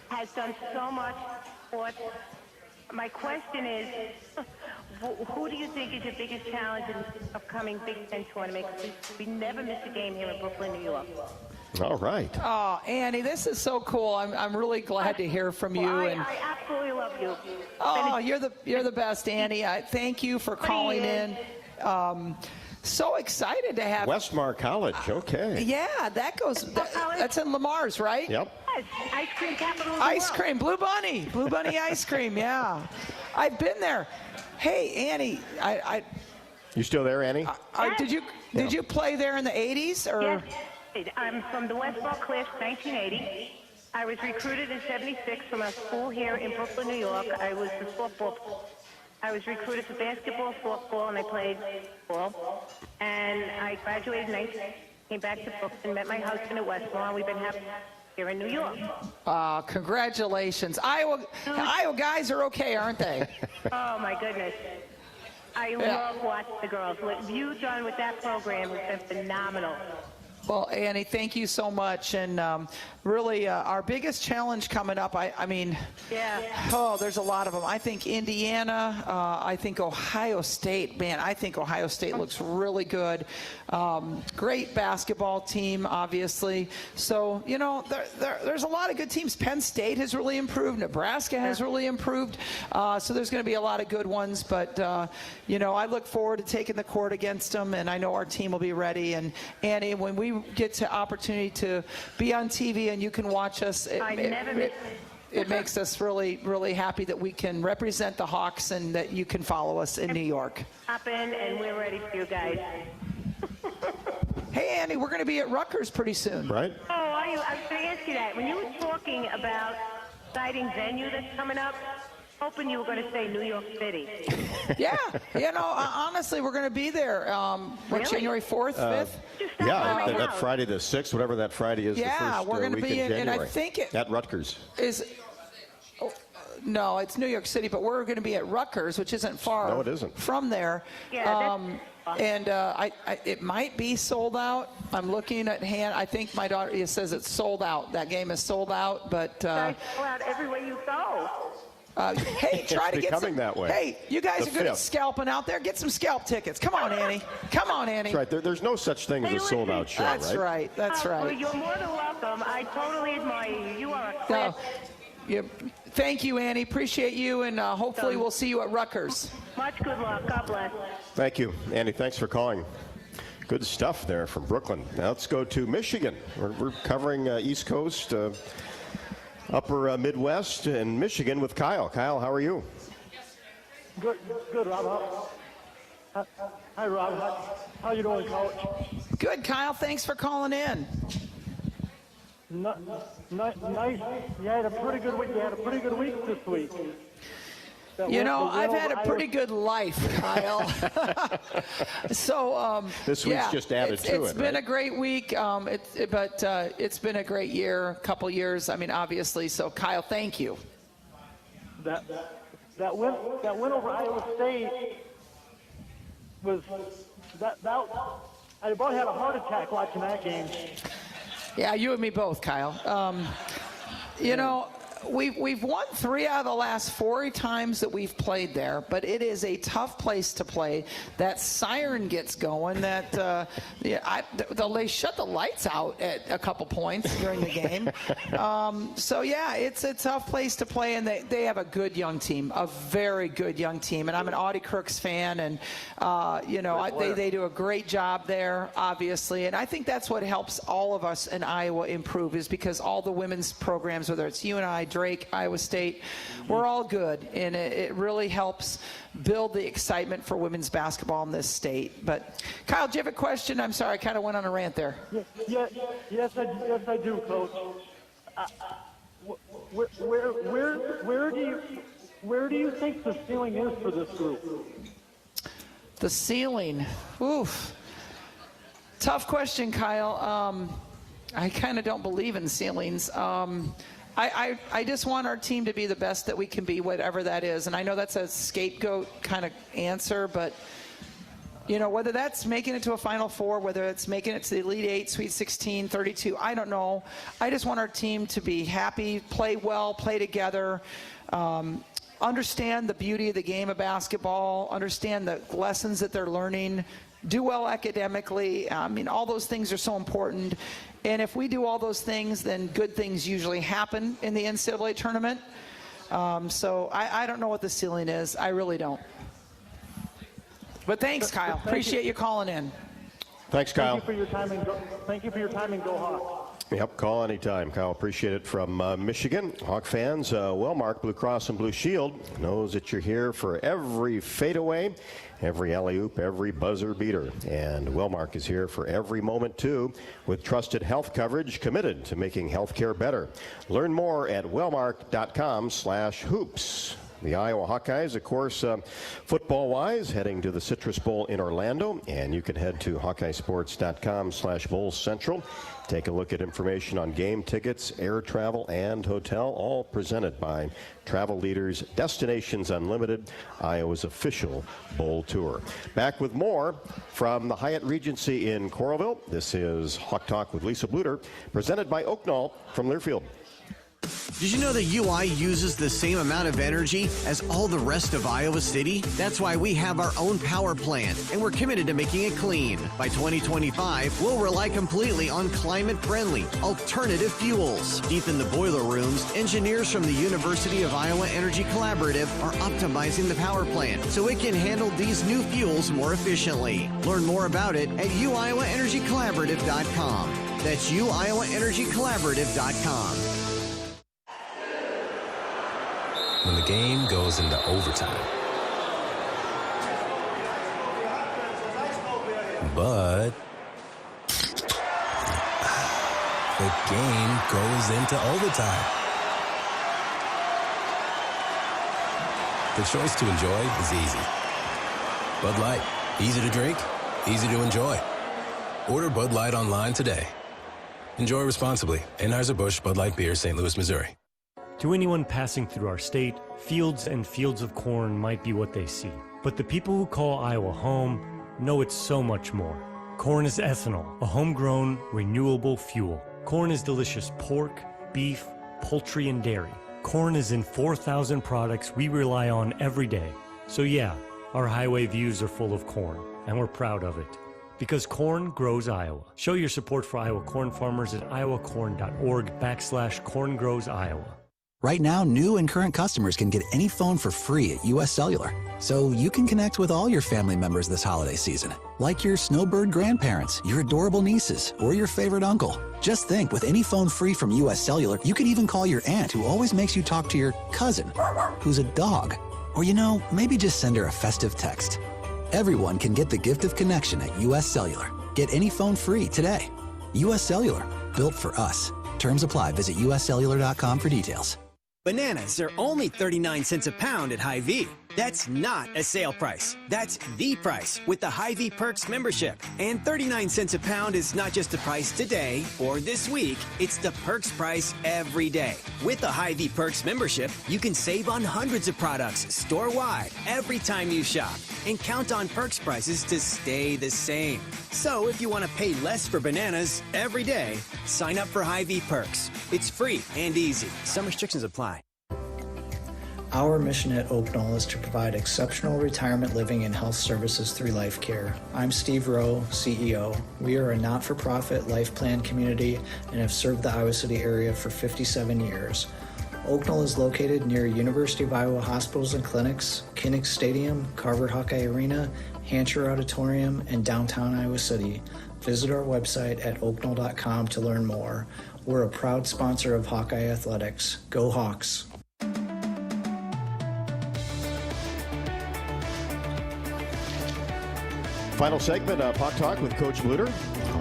has done so much for us. My question is, who do you think is your biggest challenge in the upcoming Big Ten tournament? We never miss a game here in Brooklyn, New York. All right. Oh, Annie, this is so cool. I'm really glad to hear from you. I absolutely love you. Oh, you're the best, Annie. Thank you for calling in. So excited to have Westmar College. Okay. Yeah, that's in Lamar's, right? Yep. Yes, ice cream capital of the Ice world. cream, Blue Bunny ice cream. Yeah, I've been there. Hey, Annie, You still there, Annie? did you play there in the 80s or? Yes, I'm from the Westball class, 1980. I was recruited in 76 from a school here in Brooklyn, New York. I was the softball. I was recruited for basketball, softball, and I played ball. And I graduated in 19, came back to Brooklyn, met my husband at Westmore, and we've been happy here in New York. Congratulations. Iowa guys are okay, aren't they? Oh, my goodness. I love watching the girls. What you've done with that program has been phenomenal. Well, Annie, thank you so much. And really, our biggest challenge coming up, there's a lot of them. I think Indiana, I think Ohio State. Man, I think Ohio State looks really good. Great basketball team, obviously. So, there's a lot of good teams. Penn State has really improved. Nebraska has really improved. So there's going to be a lot of good ones. But, I look forward to taking the court against them, and I know our team will be ready. And, Annie, when we get to opportunity to be on TV and you can watch us, it makes us really, really happy that we can represent the Hawks and that you can follow us in New York. Hop in, and we're ready for you guys. Hey, Annie, we're going to be at Rutgers pretty soon. Right. Oh, I was going to ask you that. When you were talking about exciting venue that's coming up, hoping you were going to say New York City. Yeah, honestly, we're going to be there. Really? January 4th, 5th? That Friday the 6th, whatever that Friday is. Yeah, the first, we're going to be in, and I think at Rutgers. No, it's New York City, but we're going to be at Rutgers, which isn't far. No, it isn't. From there. Yeah, and it might be sold out. I'm looking at hand. I think my daughter says it's sold out. That game is sold out, but. Guys go out everywhere you go. Hey, try to get some. That way. Hey, you guys are good at scalping out there. Get some scalp tickets. Come on, Annie. Come on, Annie. That's right. There's no such thing as a sold-out show, That's right. That's right. Well, you're more than welcome. I totally admire you. You are a class. Thank you, Annie. Appreciate you, and hopefully we'll see you at Rutgers. Much good luck. God bless. Thank you, Annie. Thanks for calling. Good stuff there from Brooklyn. Now let's go to Michigan. We're covering East Coast, Upper Midwest, and Michigan with Kyle. Kyle, how are you? Good, Rob. Hi, Rob. How you doing, Coach? Good, Kyle. Thanks for calling in. Nice. You had a pretty good week. You had a pretty good week this week. I've had a pretty good life, Kyle. So this week's just added to it. It's been a great week, but it's been a great year, couple years. I mean, obviously. So, Kyle, thank you. That win over Iowa State was that. I about had a heart attack watching that game. Yeah, you and me both, Kyle. we've won 3 out of the last 4 times that we've played there, but it is a tough place to play. That siren gets going. That they shut the lights out at a couple points during the game. So yeah, it's a tough place to play, and they have a good young team, a very good young team. And I'm an Audie Crooks fan, and they do a great job there, obviously. And I think that's what helps all of us in Iowa improve, is because all the women's programs, whether it's UNI, Drake, Iowa State, we're all good, and it really helps build the excitement for women's basketball in this state. But Kyle, do you have a question? I'm sorry, I kind of went on a rant there. Yes, I do, Coach. Where do you think the ceiling is for this group? The ceiling, oof. Tough question, Kyle. I kind of don't believe in ceilings. I just want our team to be the best that we can be, whatever that is. And I know that's a scapegoat kind of answer, but whether that's making it to a Final Four, whether it's making it to the Elite 8, Sweet 16, 32, I don't know. I just want our team to be happy, play well, play together, understand the beauty of the game of basketball, understand the lessons that they're learning, do well academically. I mean, all those things are so important. And if we do all those things, then good things usually happen in the NCAA tournament. So I don't know what the ceiling is. I really don't. But thanks, Kyle. Appreciate you calling in. Thanks, Kyle. Thank you for your time, and go Hawks. Yep, call anytime, Kyle. Appreciate it from Michigan. Hawk fans, Wellmark Blue Cross and Blue Shield knows that you're here for every fadeaway, every alley-oop, every buzzer beater. And Wellmark is here for every moment, too, with trusted health coverage committed to making healthcare better. Learn more at wellmark.com/hoops. The Iowa Hawkeyes, of course, football-wise, heading to the Citrus Bowl in Orlando. And you can head to hawkeyesports.com/BowlsCentral. Take a look at information on game tickets, air travel, and hotel, all presented by Travel Leaders Destinations Unlimited, Iowa's official bowl tour. Back with more from the Hyatt Regency in Coralville. This is Hawk Talk with Lisa Bluder, presented by Oaknall from Learfield. Did you know that UI uses the same amount of energy as all the rest of Iowa City? That's why we have our own power plant, and we're committed to making it clean. By 2025, we'll rely completely on climate-friendly, alternative fuels. Deep in the boiler rooms, engineers from the University of Iowa Energy Collaborative are optimizing the power plant so it can handle these new fuels more efficiently. Learn more about it at uiowaenergycollaborative.com. That's uiowaenergycollaborative.com. When the game goes into overtime. But the game goes into overtime. The choice to enjoy is easy. Bud Light, easy to drink, easy to enjoy. Order Bud Light online today. Enjoy responsibly. Anheuser-Busch Bud Light Beer, St. Louis, Missouri. To anyone passing through our state, fields and fields of corn might be what they see. But the people who call Iowa home know it's so much more. Corn is ethanol, a homegrown, renewable fuel. Corn is delicious pork, beef, poultry, and dairy. Corn is in 4,000 products we rely on every day. So yeah, our highway views are full of corn, and we're proud of it. Because corn grows Iowa. Show your support for Iowa corn farmers at iowacorn.org/corngrowsiowa. Right now, new and current customers can get any phone for free at U.S. Cellular. So you can connect with all your family members this holiday season, like your snowbird grandparents, your adorable nieces, or your favorite uncle. Just think, with any phone free from U.S. Cellular, you could even call your aunt who always makes you talk to your cousin, who's a dog. Or, maybe just send her a festive text. Everyone can get the gift of connection at U.S. Cellular. Get any phone free today. U.S. Cellular, built for us. Terms apply. Visit uscellular.com for details. Bananas are only 39 cents a pound at Hy-Vee. That's not a sale price. That's the price with the Hy-Vee Perks membership. And 39 cents a pound is not just the price today or this week. It's the Perks price every day. With the Hy-Vee Perks membership, you can save on hundreds of products store-wide every time you shop. And count on Perks prices to stay the same. So if you want to pay less for bananas every day, sign up for Hy-Vee Perks. It's free and easy. Some restrictions apply. Our mission at Oak Knoll is to provide exceptional retirement living and health services through life care. I'm Steve Rowe, CEO. We are a not-for-profit life plan community and have served the Iowa City area for 57 years. Oak Knoll is located near University of Iowa hospitals and clinics, Kinnick Stadium, Carver Hawkeye Arena, Hancher Auditorium, and downtown Iowa City. Visit our website at oakknoll.com to learn more. We're a proud sponsor of Hawkeye Athletics. Go Hawks! Final segment of Hawk Talk with Coach Bluder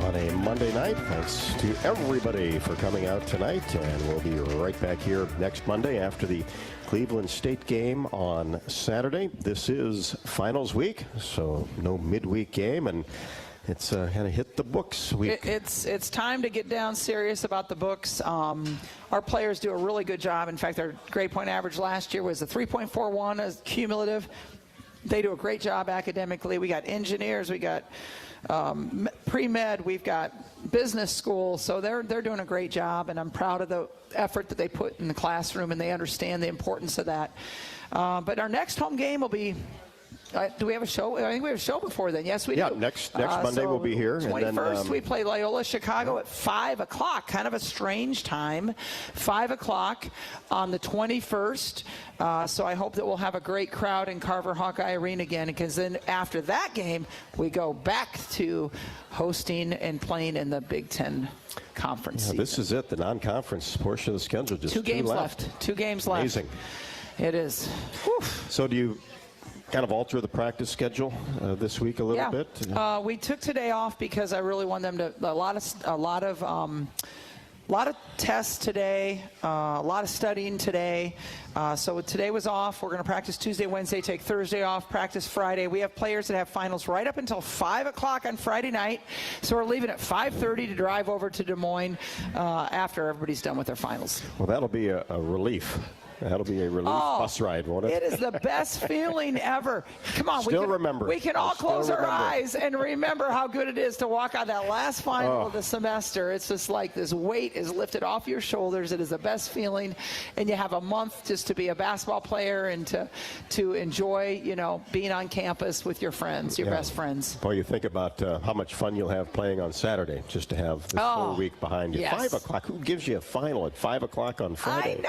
on a Monday night. Thanks to everybody for coming out tonight, and we'll be right back here next Monday after the Cleveland State game on Saturday. This is finals week, so no midweek game, and it's kind of hit the books week. It's time to get down serious about the books. Our players do a really good job. In fact, their grade point average last year was a 3.41 as cumulative. They do a great job academically. We got engineers, we got pre-med, we've got business school, so they're doing a great job, and I'm proud of the effort that they put in the classroom, and they understand the importance of that. But our next home game will be, do we have a show? I think we have a show before then. Yes, we do. Yeah, next Monday we'll be here. 21st, we play Loyola Chicago at 5 o'clock. Kind of a strange time. 5 o'clock on the 21st. So I hope that we'll have a great crowd in Carver Hawkeye Arena again, because then after that game, we go back to hosting and playing in the Big Ten Conference season. This is it, the non-conference portion of the schedule. Just two games left. 2 games left. Amazing. It is. Whew. So do you kind of alter the practice schedule this week a little bit? We took today off because I really want them to a lot of tests today, a lot of studying today. So today was off. We're going to practice Tuesday, Wednesday, take Thursday off, practice Friday. We have players that have finals right up until 5 o'clock on Friday night. So we're leaving at 5:30 to drive over to Des Moines after everybody's done with their finals. Well, that'll be a relief. That'll be a relief bus ride, won't it? It is the best feeling ever. Come on, we can all close our eyes and remember how good it is to walk on that last final of the semester. It's just like this weight is lifted off your shoulders. It is the best feeling, and you have a month just to be a basketball player and to enjoy, being on campus with your friends, your best friends. Boy, you think about how much fun you'll have playing on Saturday, just to have this whole week behind you. Yes. 5 o'clock. Who gives you a final at 5 o'clock on Friday?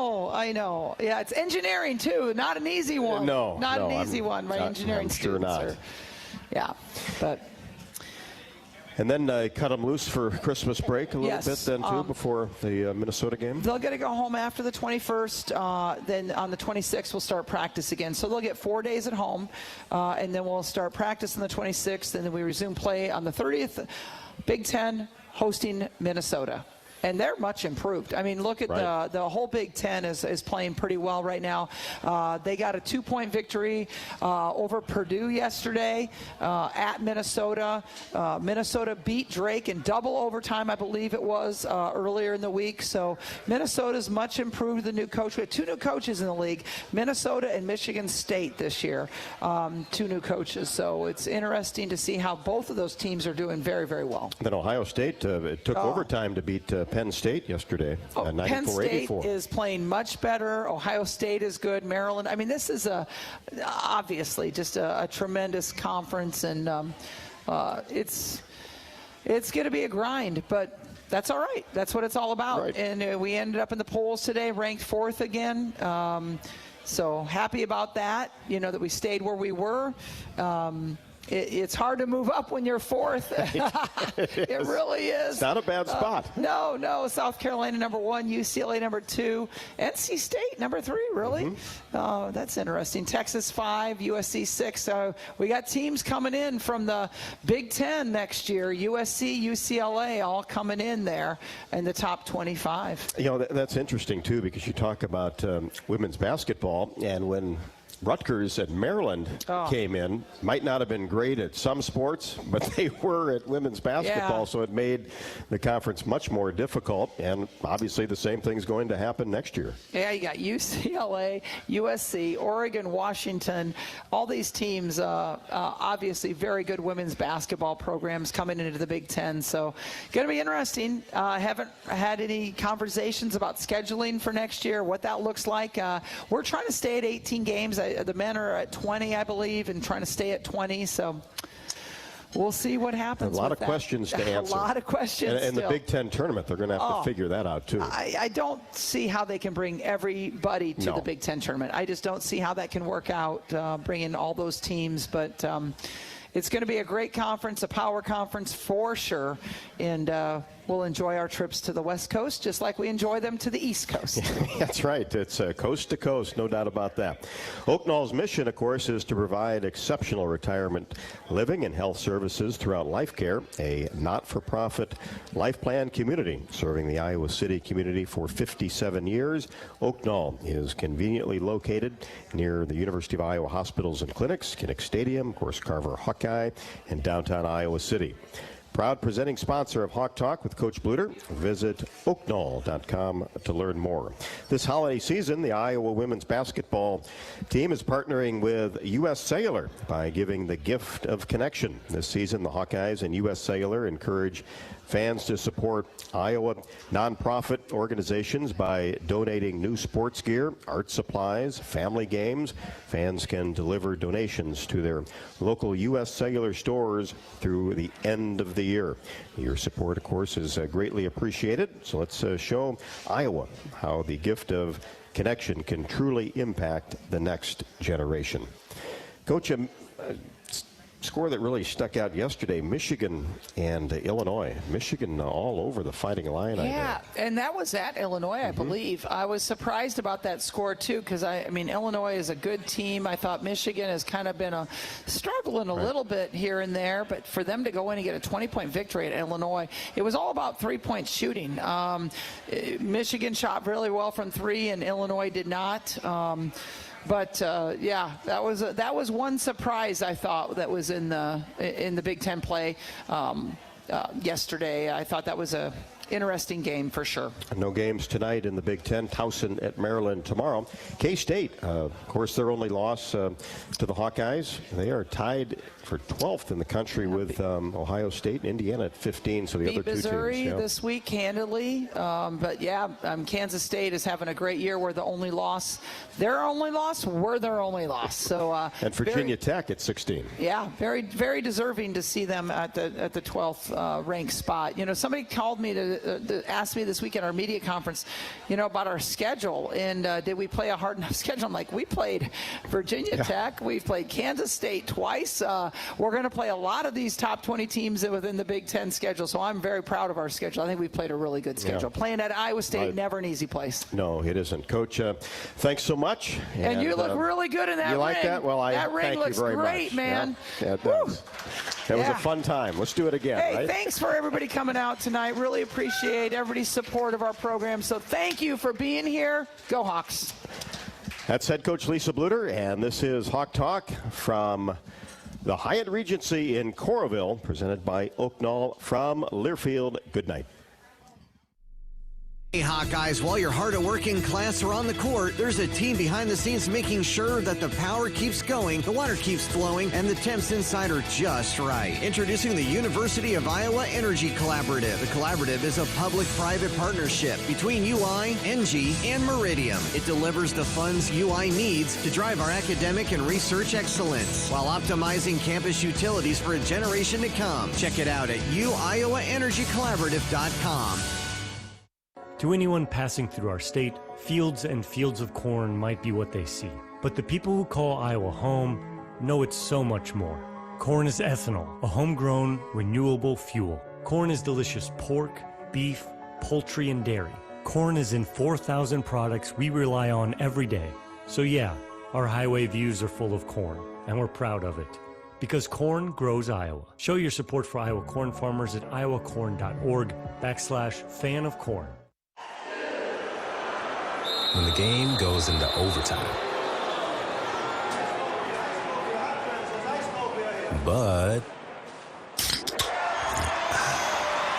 I know. Yeah, it's engineering too. Not an easy one. Not an easy one. My engineering students sure not. But. And then cut them loose for Christmas break a little bit then too before the Minnesota game. They'll get to go home after the 21st. Then on the 26th we'll start practice again. So they'll get 4 days at home, and then we'll start practice on the 26th, and then we resume play on the 30th. Big Ten hosting Minnesota. And they're much improved. I mean, look at the whole Big Ten is playing pretty well right now. They got a 2-point victory over Purdue yesterday at Minnesota. Minnesota beat Drake in double overtime, I believe it was, earlier in the week. So Minnesota's much improved. The new coach. We have 2 new coaches in the league, Minnesota and Michigan State this year. 2 new coaches. So it's interesting to see how both of those teams are doing very, very well. Then Ohio State it took overtime to beat Penn State yesterday. Penn State is playing much better. Ohio State is good. Maryland. I mean, this is obviously just a tremendous conference, and it's going to be a grind, but that's all right. That's what it's all about. Right. And we ended up in the polls today, ranked 4th again. So happy about that. That we stayed where we were. It's hard to move up when you're 4th. It really is. It's not a bad spot. No. South Carolina number 1, UCLA number 2, NC State number 3. Really? Mm-hmm. That's interesting. Texas 5, USC 6. We got teams coming in from the Big Ten next year. USC, UCLA, all coming in there in the top 25. That's interesting too, because you talk about women's basketball, and when Rutgers and Maryland came in. Might not have been great at some sports, but they were at women's basketball, so it made the conference much more difficult. And obviously the same thing's going to happen next year. Yeah, you got UCLA, USC, Oregon, Washington, all these teams, obviously very good women's basketball programs coming into the Big Ten. So going to be interesting. I haven't had any conversations about scheduling for next year, what that looks like. We're trying to stay at 18 games. The men are at 20, I believe, and trying to stay at 20. So we'll see what happens. A lot of questions to answer. A lot of questions. And the Big Ten tournament, they're going to have to figure that out, too. I don't see how they can bring everybody to the Big Ten tournament. I just don't see how that can work out, bringing all those teams. But it's going to be a great conference, a power conference for sure. And we'll enjoy our trips to the West Coast just like we enjoy them to the East Coast. That's right. It's coast to coast, no doubt about that. Oaknall's mission, of course, is to provide exceptional retirement living and health services throughout Life Care, a not-for-profit life plan community serving the Iowa City community for 57 years. Oaknall is conveniently located near the University of Iowa hospitals and clinics, Kinnick Stadium, of course, Carver Hawkeye, and downtown Iowa City. Proud presenting sponsor of Hawk Talk with Coach Bluder. Visit oaknall.com to learn more. This holiday season, the Iowa women's basketball team is partnering with U.S. Cellular by giving the gift of connection. This season, the Hawkeyes and U.S. Cellular encourage fans to support Iowa nonprofit organizations by donating new sports gear, art supplies, family games. Fans can deliver donations to their local U.S. Cellular stores through the end of the year. Your support, of course, is greatly appreciated. So let's show Iowa how the gift of connection can truly impact the next generation. Coach, score that really stuck out yesterday, Michigan and Illinois. Michigan all over the Fighting Illini. Yeah, and that was at Illinois, I believe. I was surprised about that score, too, because, I mean, Illinois is a good team. I thought Michigan has kind of been struggling a little bit here and there, but for them to go in and get a 20-point victory at Illinois, it was all about three-point shooting. Michigan shot really well from three, and Illinois did not. But yeah, that was one surprise I thought that was in the Big Ten play yesterday. I thought that was a interesting game for sure. No games tonight in the Big Ten. Towson at Maryland tomorrow. K-State, of course, their only loss to the Hawkeyes. They are tied for 12th in the country with Ohio State and Indiana at 15. So the other two Missouri teams this week handily. But yeah, Kansas State is having a great year. We're the only loss. Their only loss. We're their only loss. So and Virginia Tech at 16. Yeah, very, very deserving to see them at the 12th ranked spot. You know, somebody called me to ask me this week at our media conference, you know, about our schedule and did we play a hard enough schedule? I'm like, we played Virginia Tech, we've played Kansas State twice. We're going to play a lot of these top 20 teams within the Big Ten schedule, so I'm very proud of our schedule. I think we've played a really good schedule. Playing at Iowa State, never an easy place. No, it isn't. Coach, thanks so much. And you look really good in that ring. You like that? Well, that ring thank looks you very great, much. man. Yeah, it does. That was a fun time. Let's do it again. Hey, right? Thanks for everybody coming out tonight. Really appreciate everybody's support of our program. So thank you for being here. Go Hawks. That's head coach Lisa Bluder, and this is Hawk Talk from the Hyatt Regency in Coralville, presented by Oaknall from Learfield. Good night. Hey Hawkeyes, while your hard-working class are on the court, there's a team behind the scenes making sure that the power keeps going, the water keeps flowing, and the temps inside are just right. Introducing the University of Iowa Energy Collaborative. The collaborative is a public-private partnership between UI, NG, and Meridium. It delivers the funds UI needs to drive our academic and research excellence while optimizing campus utilities for a generation to come. Check it out at uiowaenergycollaborative.com. To anyone passing through our state, fields and fields of corn might be what they see. But the people who call Iowa home know it's so much more. Corn is ethanol, a homegrown, renewable fuel. Corn is delicious pork, beef, poultry, and dairy. Corn is in 4,000 products we rely on every day. So yeah, our highway views are full of corn, and we're proud of it. Because corn grows Iowa. Show your support for Iowa corn farmers at iowacorn.org/fan of corn. When the game goes into overtime. But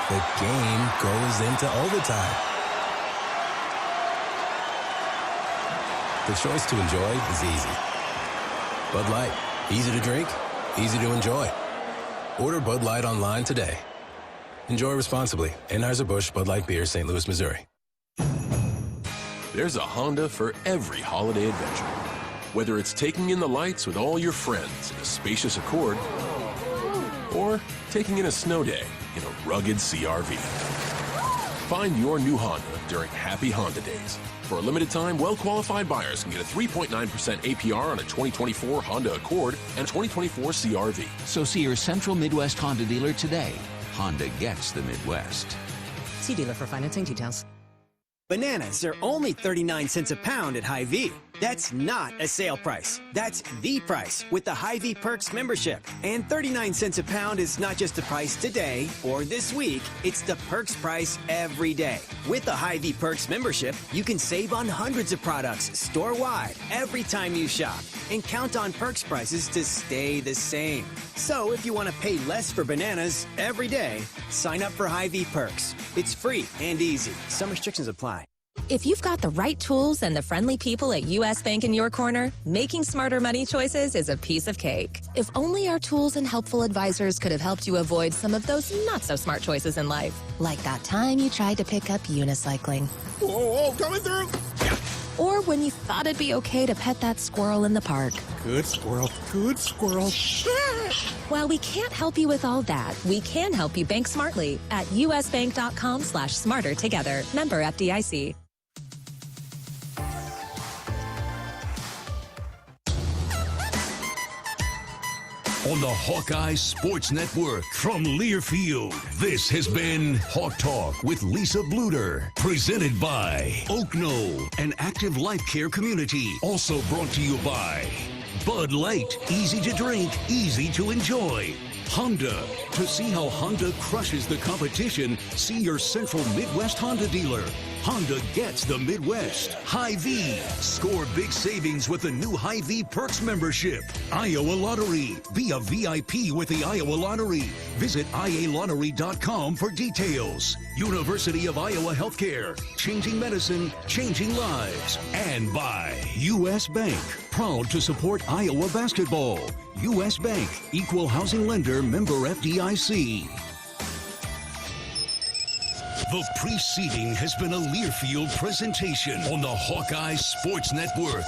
the game goes into overtime. The choice to enjoy is easy. Bud Light, easy to drink, easy to enjoy. Order Bud Light online today. Enjoy responsibly. Anheuser-Busch Bud Light Beer, St. Louis, Missouri. There's a Honda for every holiday adventure. Whether it's taking in the lights with all your friends in a spacious Accord, or taking in a snow day in a rugged CRV. Find your new Honda during Happy Honda Days. For a limited time, well-qualified buyers can get a 3.9% APR on a 2024 Honda Accord and 2024 CRV. So see your Central Midwest Honda dealer today. Honda gets the Midwest. See dealer for financing details. Bananas are only 39 cents a pound at Hy-Vee. That's not a sale price. That's the price with the Hy-Vee Perks membership. And 39 cents a pound is not just the price today or this week. It's the Perks price every day. With the Hy-Vee Perks membership, you can save on hundreds of products store-wide every time you shop. And count on Perks prices to stay the same. So if you want to pay less for bananas every day, sign up for Hy-Vee Perks. It's free and easy. Some restrictions apply. If you've got the right tools and the friendly people at U.S. Bank in your corner, making smarter money choices is a piece of cake. If only our tools and helpful advisors could have helped you avoid some of those not-so-smart choices in life. Like that time you tried to pick up unicycling. Whoa, coming through! Or when you thought it'd be okay to pet that squirrel in the park. Good squirrel, good squirrel. While we can't help you with all that, we can help you bank smartly at usbank.com/smarter together. Member FDIC. On the Hawkeyes Sports Network from Learfield, this has been Hawk Talk with Lisa Bluder, presented by Oak Knoll, an active life care community. Also brought to you by Bud Light, easy to drink, easy to enjoy. Honda. To see how Honda crushes the competition, see your Central Midwest Honda dealer. Honda gets the Midwest. Hy-Vee. Score big savings with the new Hy-Vee Perks membership. Iowa Lottery. Be a VIP with the Iowa Lottery. Visit ialottery.com for details. University of Iowa Healthcare. Changing medicine, changing lives. And by U.S. Bank. Proud to support Iowa basketball. U.S. Bank. Equal housing lender, member FDIC. The preceding has been a Learfield presentation on the Hawkeye Sports Network.